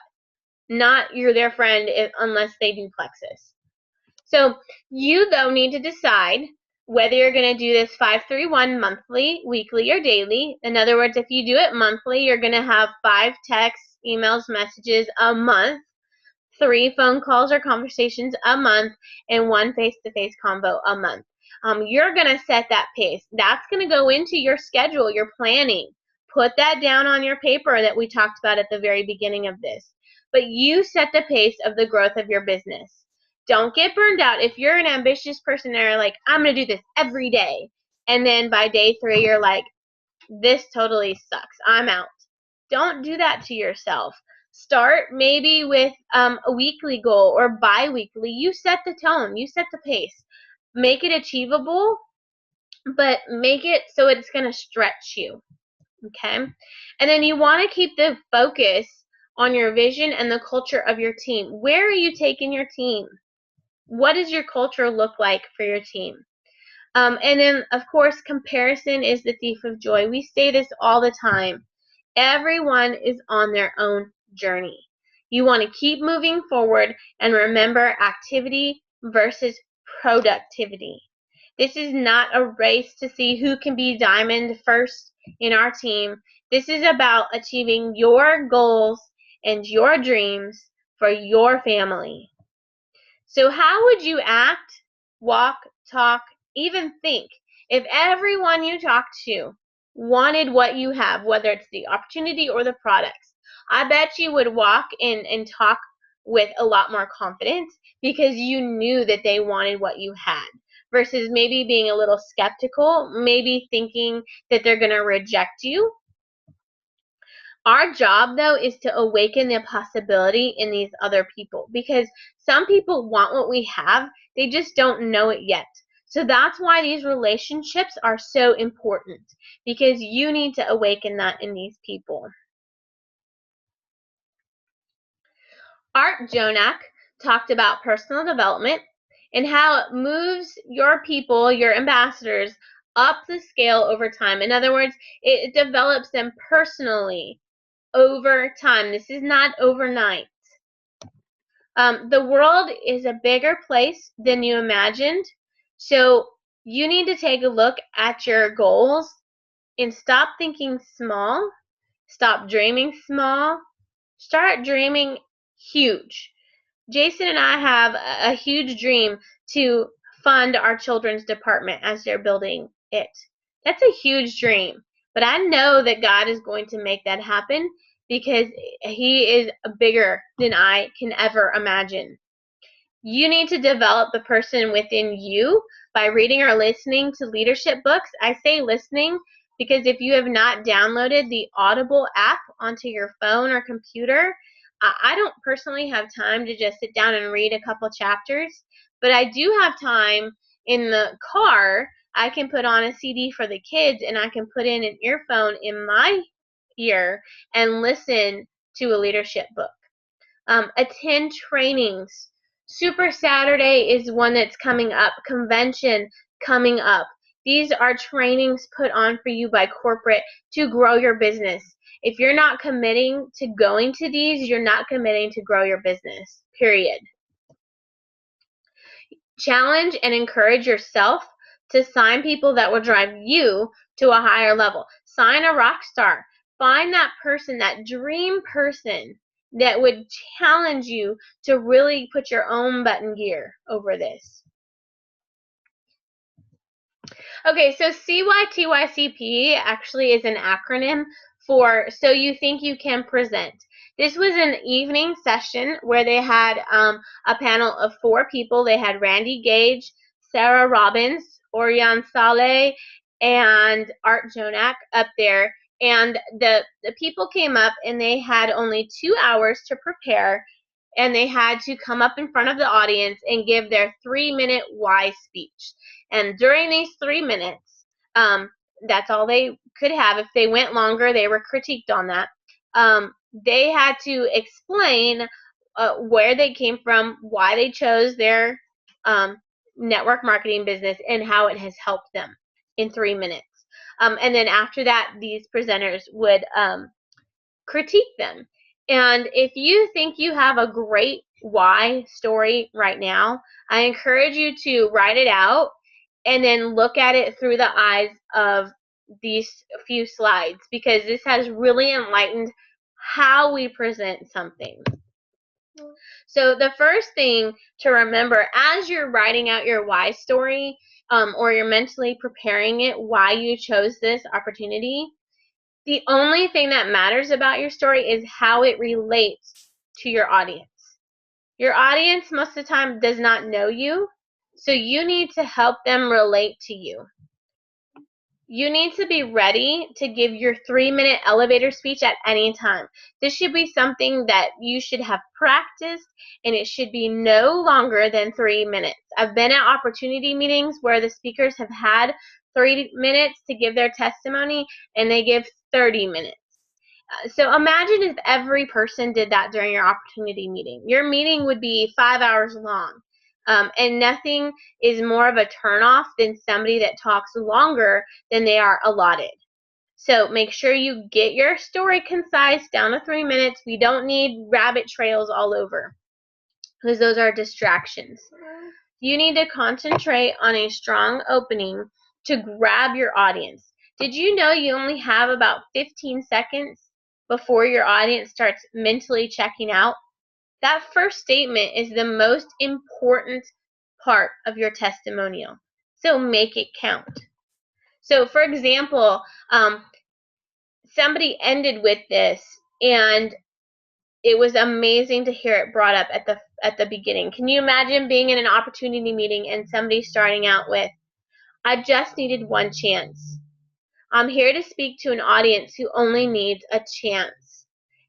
Not you're their friend unless they do Plexus. So you, though, need to decide whether you're going to do this 5-3-1 monthly, weekly, or daily. In other words, if you do it monthly, you're going to have 5 texts, emails, messages a month, 3 phone calls or conversations a month, and 1 face-to-face convo a month. You're going to set that pace. That's going to go into your schedule, your planning. Put that down on your paper that we talked about at the very beginning of this. But you set the pace of the growth of your business. Don't get burned out. If you're an ambitious person and you're like, I'm going to do this every day, and then by day 3 you're like, this totally sucks, I'm out. Don't do that to yourself. Start maybe with a weekly goal or bi-weekly. You set the tone. You set the pace. Make it achievable, but make it so it's going to stretch you. Okay? And then you want to keep the focus on your vision and the culture of your team. Where are you taking your team? What does your culture look like for your team? And then, of course, comparison is the thief of joy. We say this all the time. Everyone is on their own journey. You want to keep moving forward and remember activity versus productivity. This is not a race to see who can be diamond first in our team. This is about achieving your goals and your dreams for your family. So how would you act, walk, talk, even think if everyone you talk to wanted what you have, whether it's the opportunity or the products? I bet you would walk in and talk with a lot more confidence because you knew that they wanted what you had versus maybe being a little skeptical, maybe thinking that they're going to reject you. Our job, though, is to awaken the possibility in these other people because some people want what we have, they just don't know it yet. So that's why these relationships are so important because you need to awaken that in these people. Art Jonak talked about personal development and how it moves your people, your ambassadors, up the scale over time. In other words, it develops them personally over time. This is not overnight. The world is a bigger place than you imagined, so you need to take a look at your goals and stop thinking small, stop dreaming small, start dreaming huge. Jason and I have a huge dream to fund our children's department as they're building it. That's a huge dream, but I know that God is going to make that happen because He is bigger than I can ever imagine. You need to develop the person within you by reading or listening to leadership books. I say listening because if you have not downloaded the Audible app onto your phone or computer, I don't personally have time to just sit down and read a couple chapters, but I do have time in the car. I can put on a CD for the kids and I can put in an earphone in my ear and listen to a leadership book. Attend trainings. Super Saturday is one that's coming up. Convention coming up. These are trainings put on for you by corporate to grow your business. If you're not committing to going to these, you're not committing to grow your business, period. Challenge and encourage yourself to sign people that will drive you to a higher level. Sign a rock star. Find that person, that dream person that would challenge you to really put your own butt in gear over this. Okay, so CYTYCP actually is an acronym for So You Think You Can Present. This was an evening session where they had a panel of 4 people. They had Randy Gage, Sarah Robbins, Orion Saleh, and Art Jonak up there. And the people came up and they had only 2 hours to prepare, and they had to come up in front of the audience and give their 3-minute why speech. And during these 3 minutes, that's all they could have. If they went longer, they were critiqued on that. They had to explain where they came from, why they chose their network marketing business, and how it has helped them in 3 minutes. And then after that, these presenters would critique them. And if you think you have a great why story right now, I encourage you to write it out and then look at it through the eyes of these few slides, because this has really enlightened how we present something. So the first thing to remember as you're writing out your why story, or you're mentally preparing it, why you chose this opportunity, the only thing that matters about your story is how it relates to your audience. Your audience most of the time does not know you, so you need to help them relate to you. You need to be ready to give your 3-minute elevator speech at any time. This should be something that you should have practiced, and it should be no longer than 3 minutes. I've been at opportunity meetings where the speakers have had 3 minutes to give their testimony, and they give 30 minutes. So imagine if every person did that during your opportunity meeting. Your meeting would be 5 hours long. And nothing is more of a turnoff than somebody that talks longer than they are allotted. So make sure you get your story concise, down to 3 minutes. We don't need rabbit trails all over, because those are distractions. You need to concentrate on a strong opening to grab your audience. Did you know you only have about 15 seconds before your audience starts mentally checking out? That first statement is the most important part of your testimonial. So make it count. So for example, somebody ended with this, and it was amazing to hear it brought up at the beginning. Can you imagine being in an opportunity meeting and somebody starting out with, "I just needed one chance. I'm here to speak to an audience who only needs a chance."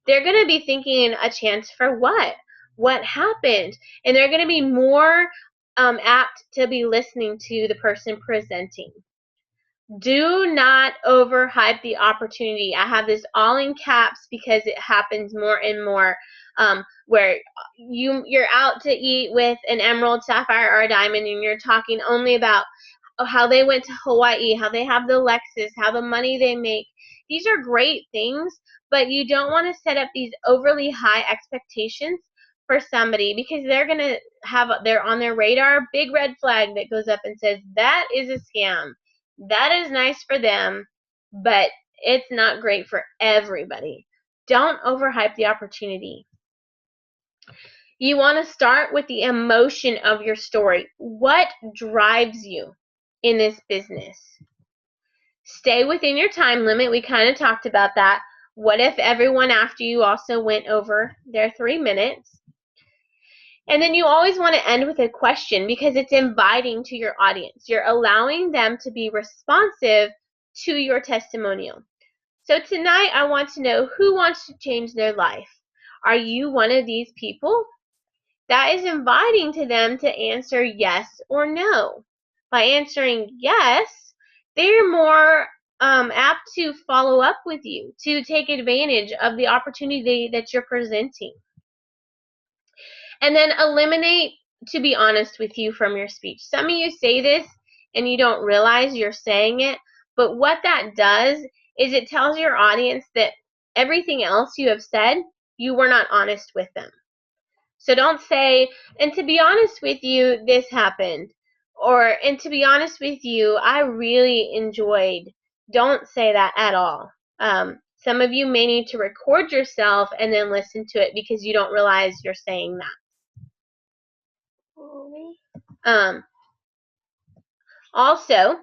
They're going to be thinking, a chance for what? What happened? And they're going to be more apt to be listening to the person presenting. Do not overhype the opportunity. I have this all in caps because it happens more and more, where you're out to eat with an emerald, sapphire, or a diamond, and you're talking only about how they went to Hawaii, how they have the Lexus, how the money they make. These are great things, but you don't want to set up these overly high expectations for somebody, because they're going to have on their radar big red flag that goes up and says, that is a scam. That is nice for them, but it's not great for everybody. Don't overhype the opportunity. You want to start with the emotion of your story. What drives you in this business? Stay within your time limit. We kind of talked about that. What if everyone after you also went over their 3 minutes? And then you always want to end with a question, because it's inviting to your audience. You're allowing them to be responsive to your testimonial. So tonight I want to know, who wants to change their life? Are you one of these people? That is inviting to them to answer yes or no. By answering yes, they're more apt to follow up with you, to take advantage of the opportunity that you're presenting. And then eliminate "to be honest with you" from your speech. Some of you say this and you don't realize you're saying it, but what that does is it tells your audience that everything else you have said, you were not honest with them. So don't say, "and to be honest with you, this happened," or "and to be honest with you, I really enjoyed." Don't say that at all. Some of you may need to record yourself and then listen to it, because you don't realize you're saying that. Also,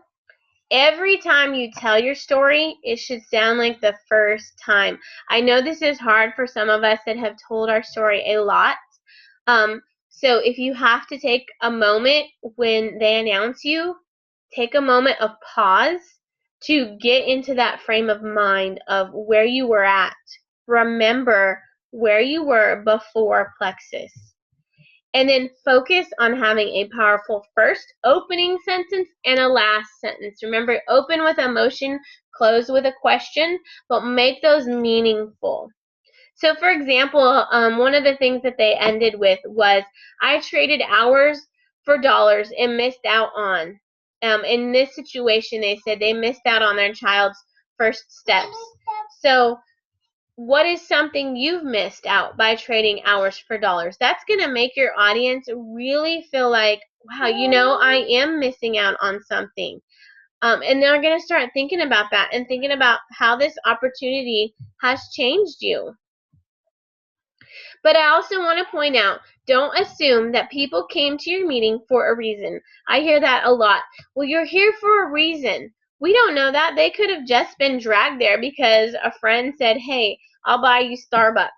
Every time you tell your story, it should sound like the first time. I know this is hard for some of us that have told our story a lot. So if you have to take a moment when they announce you, take a moment of pause to get into that frame of mind of where you were at. Remember where you were before Plexus. And then focus on having a powerful first opening sentence and a last sentence. Remember, open with emotion, close with a question, but make those meaningful. So, for example, one of the things that they ended with was, I traded hours for dollars and missed out on. In this situation, they said they missed out on their child's first steps. So, what is something you've missed out by trading hours for dollars? That's going to make your audience really feel like, wow, I am missing out on something. And they're going to start thinking about that and thinking about how this opportunity has changed you. But I also want to point out, don't assume that people came to your meeting for a reason. I hear that a lot. Well, you're here for a reason. We don't know that. They could have just been dragged there because a friend said, hey, I'll buy you Starbucks.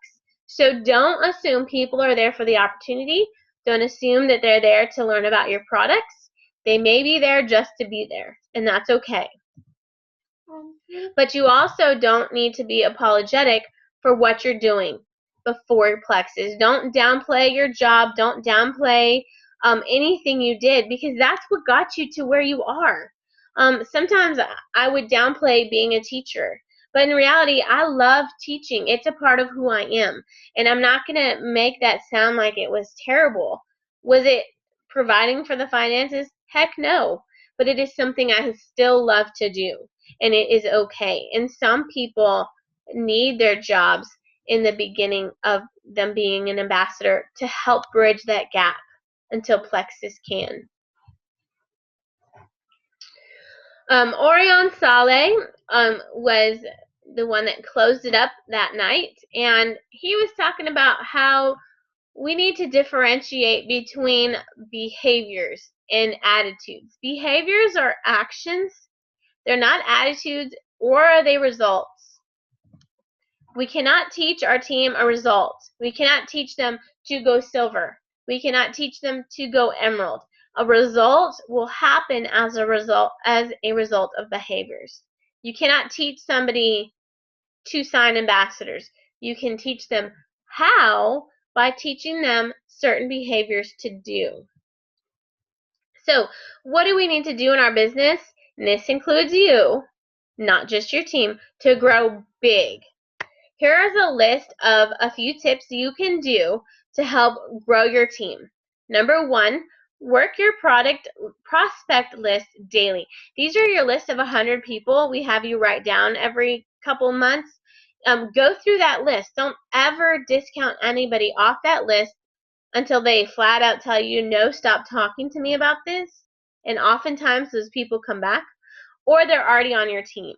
So don't assume people are there for the opportunity. Don't assume that they're there to learn about your products. They may be there just to be there, and that's okay. But you also don't need to be apologetic for what you're doing before Plexus. Don't downplay your job. Don't downplay anything you did, because that's what got you to where you are. Sometimes I would downplay being a teacher, but in reality, I love teaching. It's a part of who I am, and I'm not going to make that sound like it was terrible. Was it providing for the finances? Heck no, but it is something I still love to do, and it is okay. And some people need their jobs in the beginning of them being an ambassador to help bridge that gap until Plexus can. Orion Saleh was the one that closed it up that night, and he was talking about how we need to differentiate between behaviors and attitudes. Behaviors are actions. They're not attitudes, or are they results? We cannot teach our team a result. We cannot teach them to go silver. We cannot teach them to go emerald. A result will happen as a result of behaviors. You cannot teach somebody to sign ambassadors. You can teach them how by teaching them certain behaviors to do. So, what do we need to do in our business? And this includes you, not just your team, to grow big. Here is a list of a few tips you can do to help grow your team. Number 1, work your prospect list daily. These are your list of 100 people we have you write down every couple months. Go through that list. Don't ever discount anybody off that list until they flat out tell you, no, stop talking to me about this. And oftentimes those people come back, or they're already on your team.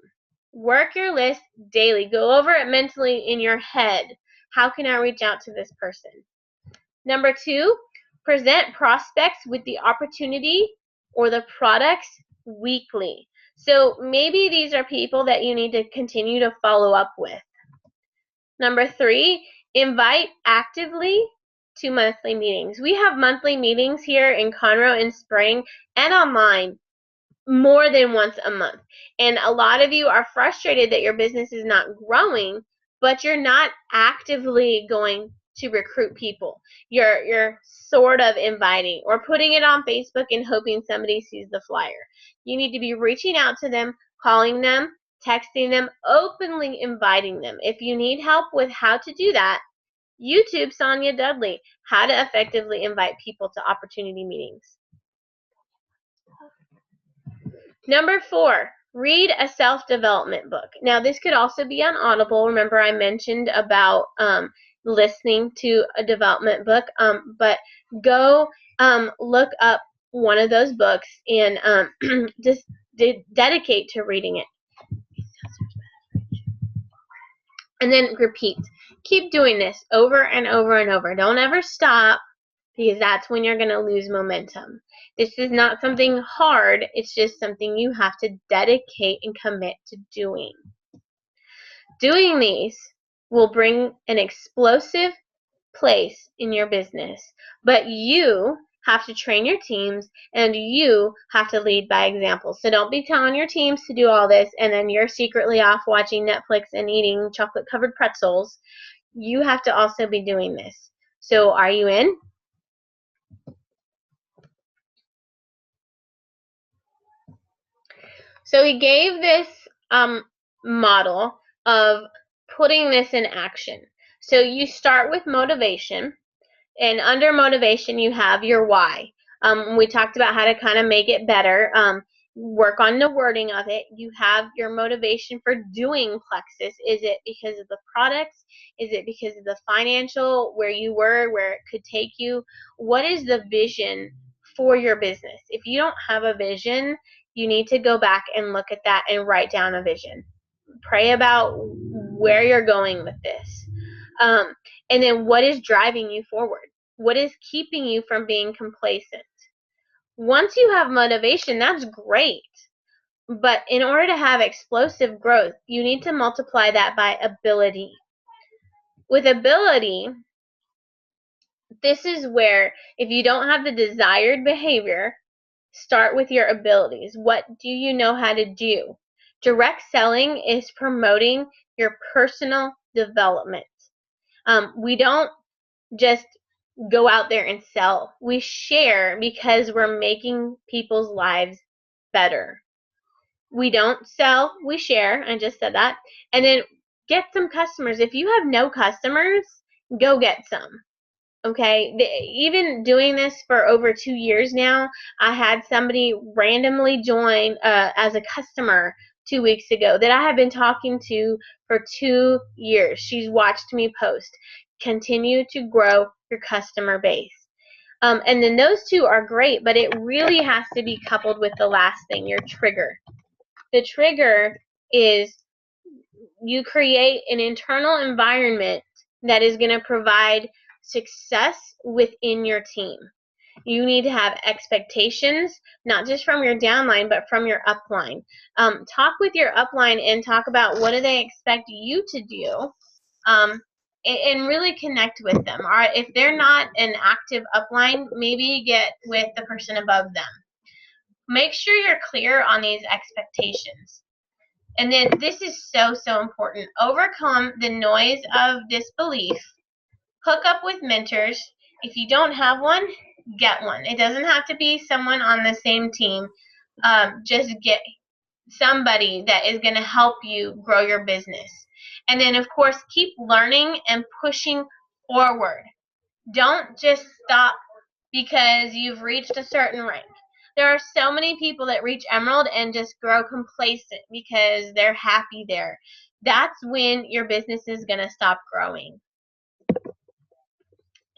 Work your list daily. Go over it mentally in your head. How can I reach out to this person? Number 2, present prospects with the opportunity or the products weekly. So maybe these are people that you need to continue to follow up with. Number 3, invite actively to monthly meetings. We have monthly meetings here in Conroe in spring and online more than once a month. And a lot of you are frustrated that your business is not growing, but you're not actively going to recruit people. You're sort of inviting or putting it on Facebook and hoping somebody sees the flyer. You need to be reaching out to them, calling them, texting them, openly inviting them. If you need help with how to do that, YouTube Sonia Dudley, how to effectively invite people to opportunity meetings. Number 4, read a self-development book. Now, this could also be on Audible. Remember, I mentioned about listening to a development book, but go look up one of those books and just dedicate to reading it. And then repeat. Keep doing this over and over and over. Don't ever stop. because that's when you're going to lose momentum. This is not something hard, it's just something you have to dedicate and commit to doing. Doing these will bring an explosive place in your business, but you have to train your teams and you have to lead by example. So don't be telling your teams to do all this and then you're secretly off watching Netflix and eating chocolate covered pretzels. You have to also be doing this. So are you in? So he gave this model of putting this in action. So you start with motivation, and under motivation you have your why. We talked about how to kind of make it better, work on the wording of it. You have your motivation for doing Plexus. Is it because of the products? Is it because of the financial, where you were, where it could take you? What is the vision for your business? If you don't have a vision, you need to go back and look at that and write down a vision. Pray about where you're going with this. And then what is driving you forward? What is keeping you from being complacent? Once you have motivation, that's great. But in order to have explosive growth, you need to multiply that by ability. With ability, this is where if you don't have the desired behavior, start with your abilities. What do you know how to do? Direct selling is promoting your personal development. We don't just go out there and sell. We share because we're making people's lives better. We don't sell, we share. I just said that. And then get some customers. If you have no customers, go get some. Okay, even doing this for over 2 years now, I had somebody randomly join as a customer 2 weeks ago that I have been talking to for 2 years. She's watched me post. Continue to grow your customer base. And then those two are great, but it really has to be coupled with the last thing, your trigger. The trigger is you create an internal environment that is going to provide success within your team. You need to have expectations, not just from your downline, but from your upline. Talk with your upline and talk about what do they expect you to do, and really connect with them. All right, if they're not an active upline, maybe get with the person above them. Make sure you're clear on these expectations. And then this is so, so important. Overcome the noise of disbelief. Hook up with mentors. If you don't have one, get one. It doesn't have to be someone on the same team. Just get somebody that is going to help you grow your business. And then, of course, keep learning and pushing forward. Don't just stop because you've reached a certain rank. There are so many people that reach Emerald and just grow complacent because they're happy there. That's when your business is going to stop growing.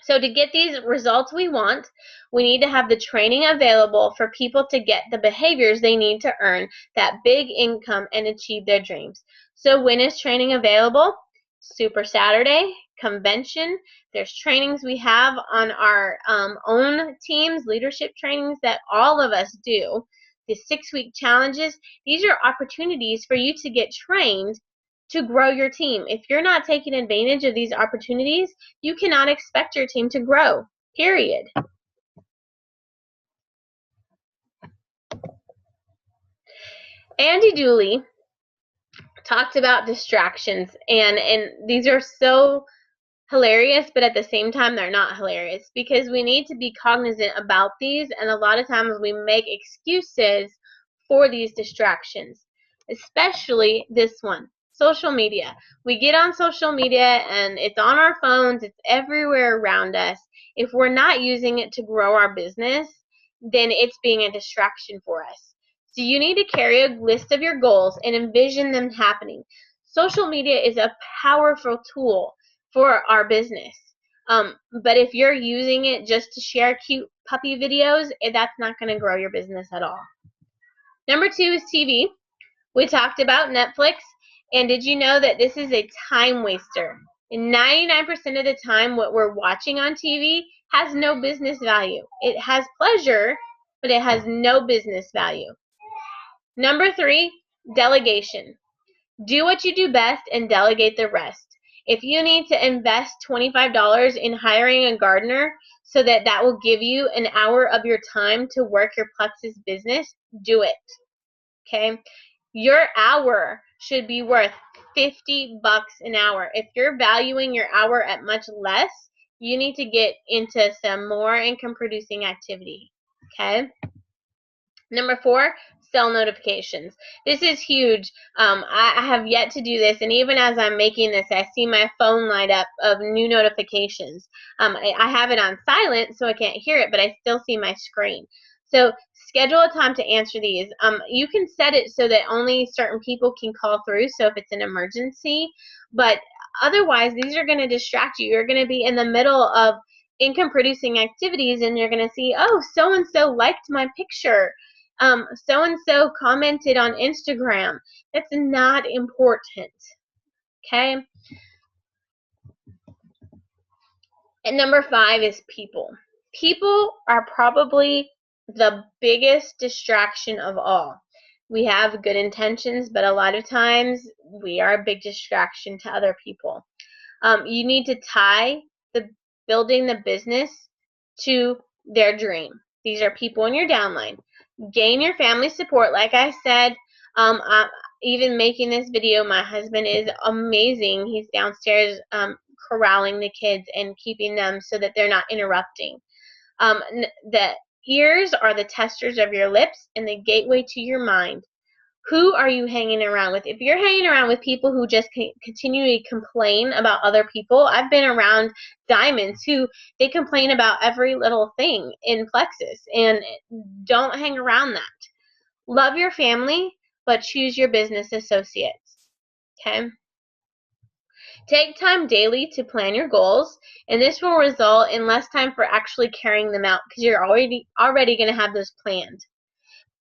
So to get these results we want, we need to have the training available for people to get the behaviors they need to earn that big income and achieve their dreams. So when is training available? Super Saturday, convention. There's trainings we have on our own teams, leadership trainings that all of us do. The 6-week challenges, these are opportunities for you to get trained to grow your team. If you're not taking advantage of these opportunities, you cannot expect your team to grow, period. Andy Dooley talked about distractions, and these are so hilarious, but at the same time they're not hilarious because we need to be cognizant about these, and a lot of times we make excuses for these distractions, especially this one. Social media. We get on social media and it's on our phones, it's everywhere around us. If we're not using it to grow our business, then it's being a distraction for us. So you need to carry a list of your goals and envision them happening. Social media is a powerful tool for our business. But if you're using it just to share cute puppy videos, that's not going to grow your business at all. Number 2 is TV. We talked about Netflix, and did you know that this is a time waster? And 99% of the time, what we're watching on TV has no business value. It has pleasure, but it has no business value. Number 3, delegation. Do what you do best and delegate the rest. If you need to invest $25 in hiring a gardener so that will give you an hour of your time to work your Plexus business, do it. Okay? Your hour should be worth $50 an hour. If you're valuing your hour at much less, you need to get into some more income producing activity. Okay? Number 4, cell notifications. This is huge. I have yet to do this, and even as I'm making this, I see my phone light up of new notifications. I have it on silent, so I can't hear it, but I still see my screen. So schedule a time to answer these. You can set it so that only certain people can call through, so if it's an emergency, but otherwise, these are going to distract you. You're going to be in the middle of income producing activities, and you're going to see, oh, so-and-so liked my picture. So-and-so commented on Instagram. That's not important. Okay? And number 5 is people. People are probably the biggest distraction of all. We have good intentions, but a lot of times we are a big distraction to other people. You need to tie the building the business to their dream. These are people in your downline. Gain your family support. Like I said, even making this video, my husband is amazing. He's downstairs corralling the kids and keeping them so that they're not interrupting. The ears are the testers of your lips and the gateway to your mind. Who are you hanging around with? If you're hanging around with people who just continually complain about other people, I've been around diamonds who they complain about every little thing in Plexus, and don't hang around that. Love your family, but choose your business associates. Okay? Take time daily to plan your goals, and this will result in less time for actually carrying them out because you're already going to have those planned.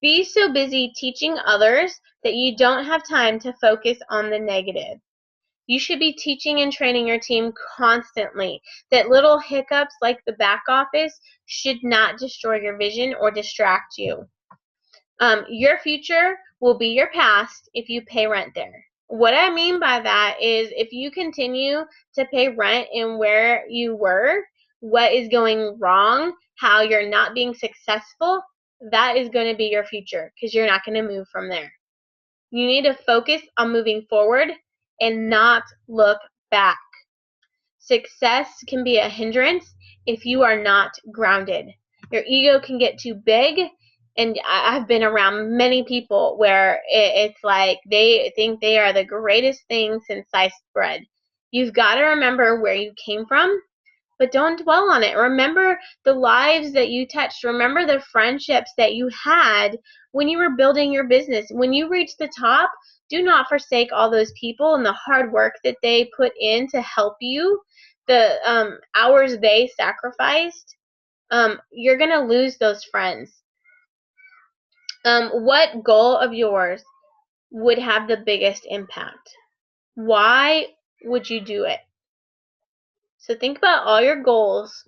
Be so busy teaching others that you don't have time to focus on the negative. You should be teaching and training your team constantly. That little hiccups like the back office should not destroy your vision or distract you. Your future will be your past if you pay rent there. What I mean by that is if you continue to pay rent in where you were, what is going wrong, how you're not being successful, that is going to be your future because you're not going to move from there. You need to focus on moving forward and not look back. Success can be a hindrance if you are not grounded. Your ego can get too big, and I've been around many people where it's like they think they are the greatest thing since sliced bread. You've got to remember where you came from, but don't dwell on it. Remember the lives that you touched. Remember the friendships that you had when you were building your business. When you reach the top, do not forsake all those people and the hard work that they put in to help you, the hours they sacrificed. You're going to lose those friends. What goal of yours would have the biggest impact? Why would you do it? So think about all your goals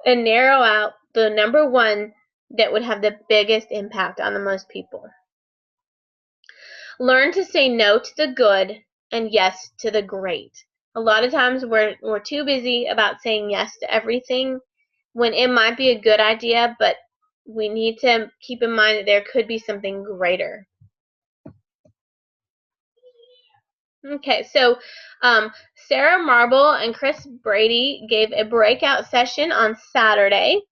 and narrow out the number one that would have the biggest impact on the most people. Learn to say no to the good and yes to the great. A lot of times we're too busy about saying yes to everything when it might be a good idea, but we need to keep in mind that there could be something greater. Okay, so Sarah Marble and Chris Brady gave a breakout session on Saturday,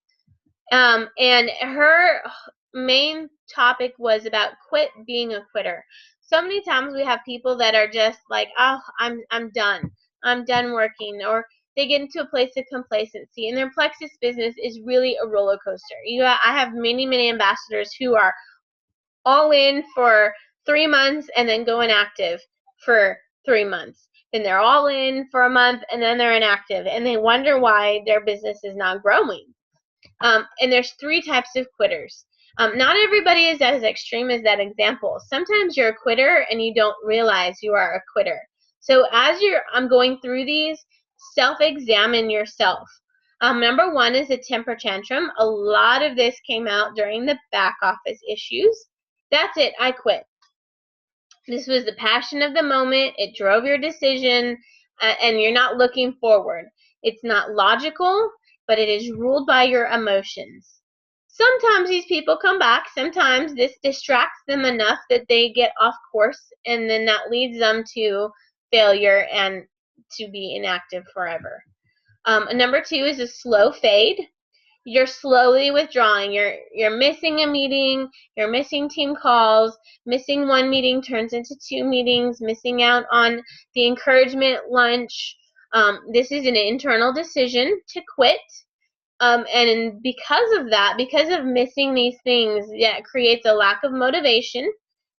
and her main topic was about quit being a quitter. So many times we have people that are just like, oh, I'm done. I'm done working, or they get into a place of complacency, and their Plexus business is really a roller coaster. I have many ambassadors who are all in for 3 months and then go inactive for 3 months. Then they're all in for a month and then they're inactive, and they wonder why their business is not growing. And there's 3 types of quitters. Not everybody is as extreme as that example. Sometimes you're a quitter and you don't realize you are a quitter. So as I'm going through these, self-examine yourself. Number 1 is a temper tantrum. A lot of this came out during the back office issues. That's it, I quit. This was the passion of the moment. It drove your decision, and you're not looking forward. It's not logical, but it is ruled by your emotions. Sometimes these people come back. Sometimes this distracts them enough that they get off course, and then that leads them to failure and to be inactive forever. Number 2 is a slow fade. You're slowly withdrawing. You're missing a meeting, you're missing team calls, missing one meeting turns into 2 meetings, missing out on the encouragement lunch. This is an internal decision to quit. And because of that, because of missing these things, that creates a lack of motivation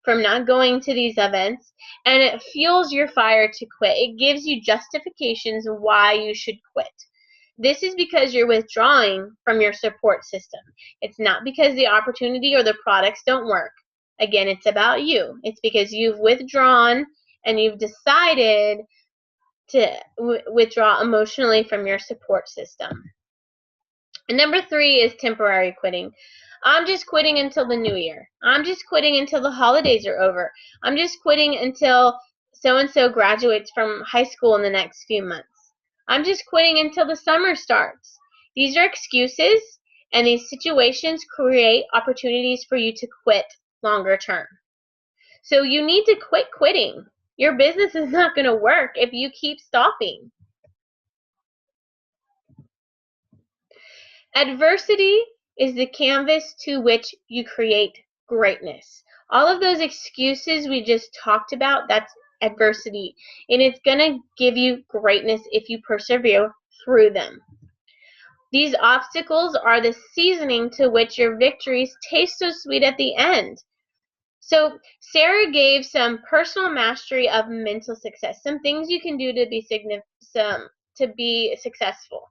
from not going to these events, and it fuels your fire to quit. It gives you justifications why you should quit. This is because you're withdrawing from your support system. It's not because the opportunity or the products don't work. Again, it's about you. It's because you've withdrawn and you've decided to withdraw emotionally from your support system. And number 3 is temporary quitting. I'm just quitting until the new year. I'm just quitting until the holidays are over. I'm just quitting until so-and-so graduates from high school in the next few months. I'm just quitting until the summer starts. These are excuses, and these situations create opportunities for you to quit longer term. So you need to quit quitting. Your business is not going to work if you keep stopping. Adversity is the canvas to which you create greatness. All of those excuses we just talked about, that's adversity. And it's going to give you greatness if you persevere through them. These obstacles are the seasoning to which your victories taste so sweet at the end. So Sarah gave some personal mastery of mental success, some things you can do to be successful.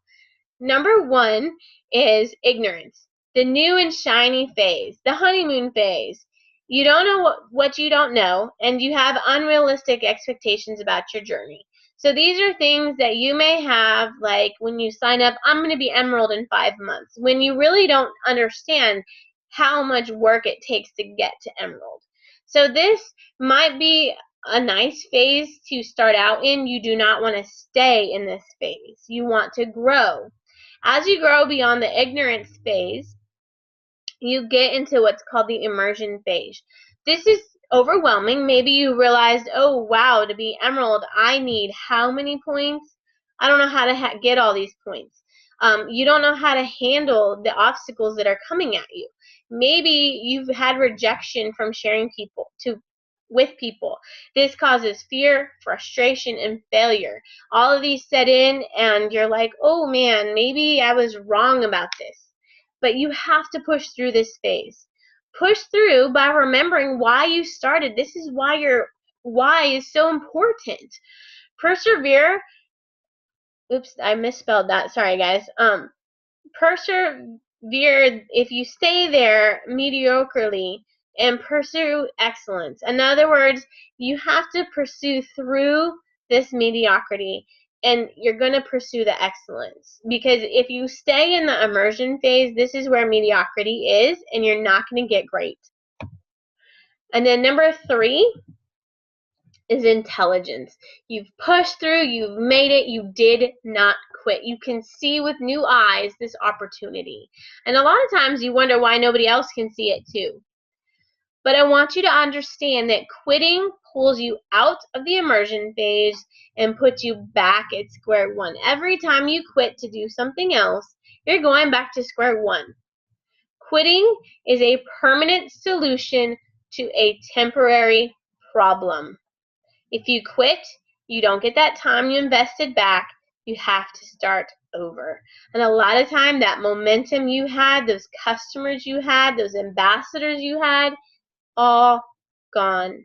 Number 1 is ignorance, the new and shiny phase, the honeymoon phase. You don't know what you don't know, and you have unrealistic expectations about your journey. So these are things that you may have, like when you sign up, I'm going to be Emerald in 5 months, when you really don't understand how much work it takes to get to Emerald. So this might be a nice phase to start out in. You do not want to stay in this phase. You want to grow. As you grow beyond the ignorance phase, you get into what's called the immersion phase. This is overwhelming. Maybe you realized, oh wow, to be Emerald, I need how many points? I don't know how to get all these points. You don't know how to handle the obstacles that are coming at you. Maybe you've had rejection from sharing with people. This causes fear, frustration, and failure. All of these set in, and you're like, oh man, maybe I was wrong about this. But you have to push through this phase. Push through by remembering why you started. This is why your why is so important. Persevere. Oops, I misspelled that. Sorry, guys. Persevere, if you stay there mediocrely, and pursue excellence. In other words, you have to pursue through this mediocrity, and you're going to pursue the excellence. Because if you stay in the immersion phase, this is where mediocrity is, and you're not going to get great. And then number 3 is intelligence. You've pushed through, you've made it, you did not quit. You can see with new eyes this opportunity. And a lot of times you wonder why nobody else can see it too. But I want you to understand that quitting pulls you out of the immersion phase and puts you back at square one. Every time you quit to do something else, you're going back to square one. Quitting is a permanent solution to a temporary problem. If you quit, you don't get that time you invested back. You have to start over. And a lot of time, that momentum you had, those customers you had, those ambassadors you had, all gone.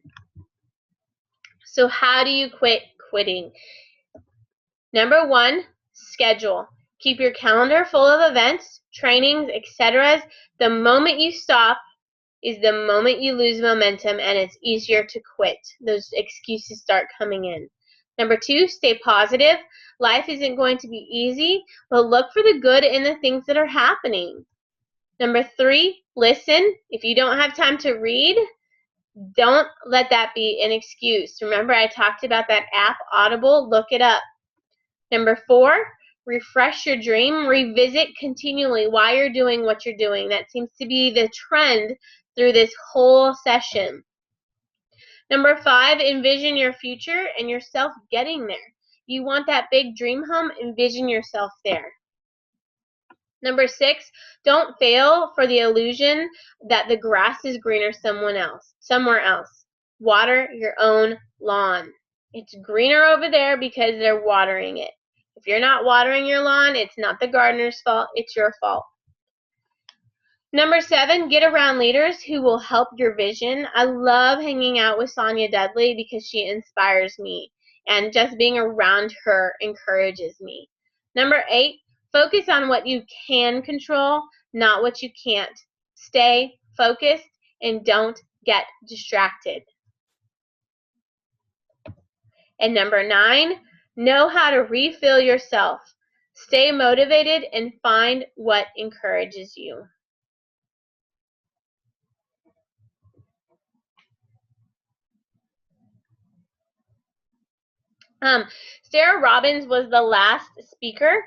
So how do you quit quitting? Number 1, schedule. Keep your calendar full of events, trainings, etc. The moment you stop is the moment you lose momentum and it's easier to quit. Those excuses start coming in. Number 2, stay positive. Life isn't going to be easy, but look for the good in the things that are happening. Number 3, listen. If you don't have time to read, don't let that be an excuse. Remember, I talked about that app, Audible. Look it up. Number 4, refresh your dream. Revisit continually why you're doing what you're doing. That seems to be the trend through this whole session. Number 5, envision your future and yourself getting there. You want that big dream home? Envision yourself there. Number 6, don't fail for the illusion that the grass is greener somewhere else. Water your own lawn. It's greener over there because they're watering it. If you're not watering your lawn, it's not the gardener's fault, it's your fault. Number 7, get around leaders who will help your vision. I love hanging out with Sonia Dudley because she inspires me, and just being around her encourages me. Number 8, focus on what you can control, not what you can't. Stay focused and don't get distracted. And number 9, know how to refill yourself. Stay motivated and find what encourages you. Sarah Robbins was the last speaker,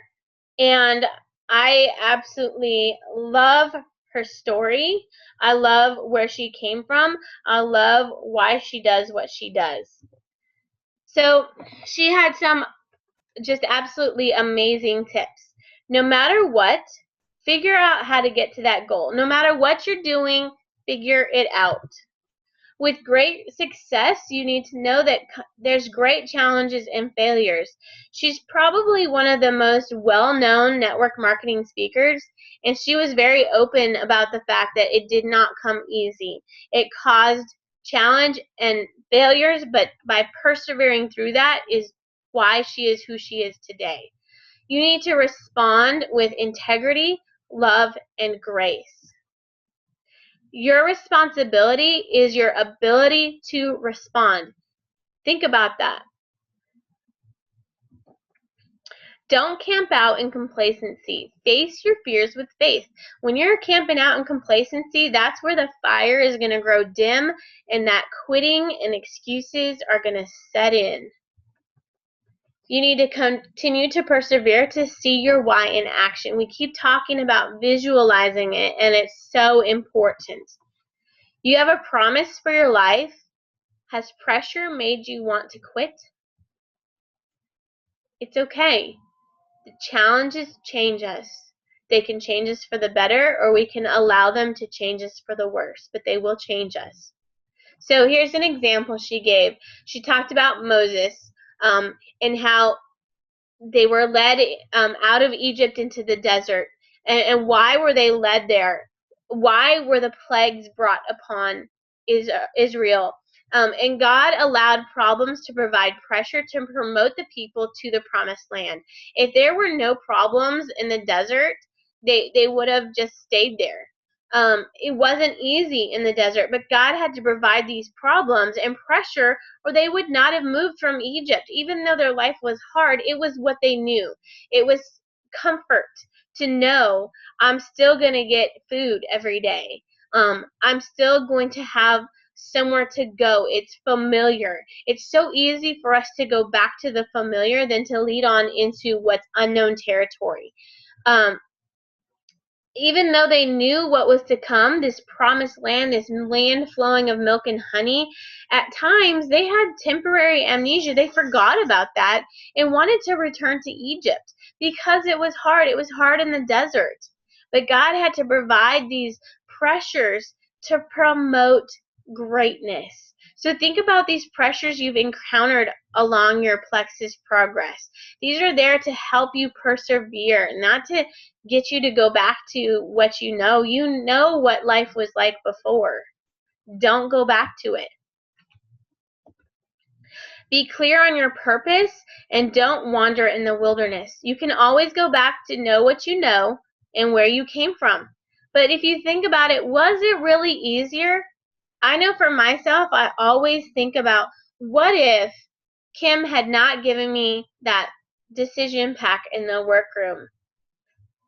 and I absolutely love her story. I love where she came from. I love why she does what she does. So she had some just absolutely amazing tips. No matter what, figure out how to get to that goal. No matter what you're doing, figure it out. With great success, you need to know that there's great challenges and failures. She's probably one of the most well-known network marketing speakers, and she was very open about the fact that it did not come easy. It caused challenge and failures, but by persevering through that is why she is who she is today. You need to respond with integrity, love, and grace. Your responsibility is your ability to respond. Think about that. Don't camp out in complacency. Face your fears with faith. When you're camping out in complacency, that's where the fire is going to grow dim and that quitting and excuses are going to set in. You need to continue to persevere to see your why in action. We keep talking about visualizing it, and it's so important. You have a promise for your life. Has pressure made you want to quit? It's okay. The challenges change us. They can change us for the better, or we can allow them to change us for the worse, but they will change us. So here's an example she gave. She talked about Moses and how they were led out of Egypt into the desert. And why were they led there? Why were the plagues brought upon Israel? And God allowed problems to provide pressure to promote the people to the promised land. If there were no problems in the desert, they would have just stayed there. It wasn't easy in the desert, but God had to provide these problems and pressure, or they would not have moved from Egypt. Even though their life was hard, it was what they knew. It was comfort to know I'm still going to get food every day. I'm still going to have somewhere to go. It's familiar. It's so easy for us to go back to the familiar than to lead on into what's unknown territory. Even though they knew what was to come, this promised land, this land flowing of milk and honey, at times they had temporary amnesia. They forgot about that and wanted to return to Egypt because it was hard. It was hard in the desert. But God had to provide these pressures to promote greatness. So think about these pressures you've encountered along your plexus progress. These are there to help you persevere, not to get you to go back to what you know. You know what life was like before. Don't go back to it. Be clear on your purpose and don't wander in the wilderness. You can always go back to know what you know and where you came from. But if you think about it, was it really easier? I know for myself, I always think about, what if Kim had not given me that decision pack in the workroom?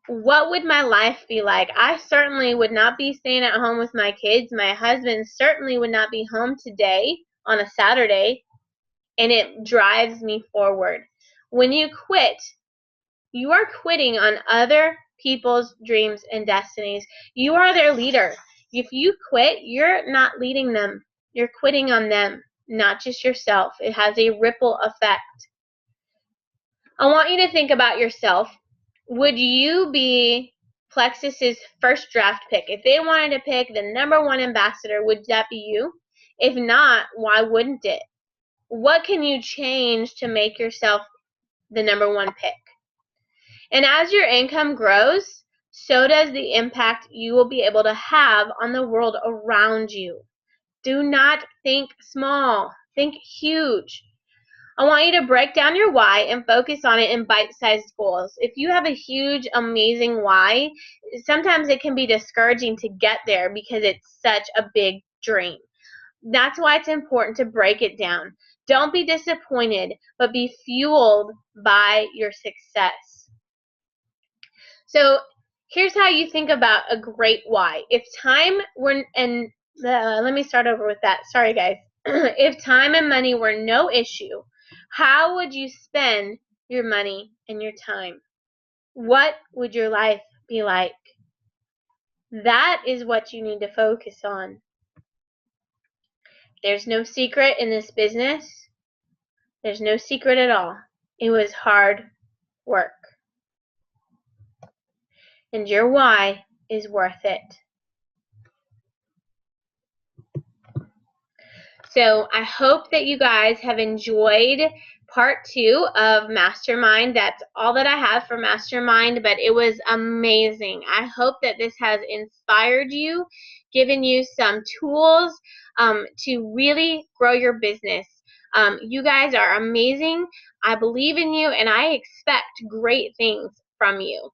What would my life be like? I certainly would not be staying at home with my kids. My husband certainly would not be home today on a Saturday, and it drives me forward. When you quit, you are quitting on other people's dreams and destinies. You are their leader. If you quit, you're not leading them. You're quitting on them, not just yourself. It has a ripple effect. I want you to think about yourself. Would you be Plexus's first draft pick? If they wanted to pick the #1 ambassador, would that be you? If not, why wouldn't it? What can you change to make yourself the #1 pick? And as your income grows, so does the impact you will be able to have on the world around you. Do not think small, think huge. I want you to break down your why and focus on it in bite-sized goals. If you have a huge, amazing why, sometimes it can be discouraging to get there because it's such a big dream. That's why it's important to break it down. Don't be disappointed, but be fueled by your success. So here's how you think about a great why. If time were, let me start over with that. Sorry, guys. If time and money were no issue, how would you spend your money and your time? What would your life be like? That is what you need to focus on. There's no secret in this business. There's no secret at all. It was hard work. And your why is worth it. So I hope that you guys have enjoyed part 2 of MasterMind. That's all that I have for MasterMind, but it was amazing. I hope that this has inspired you, given you some tools to really grow your business. You guys are amazing. I believe in you, and I expect great things from you.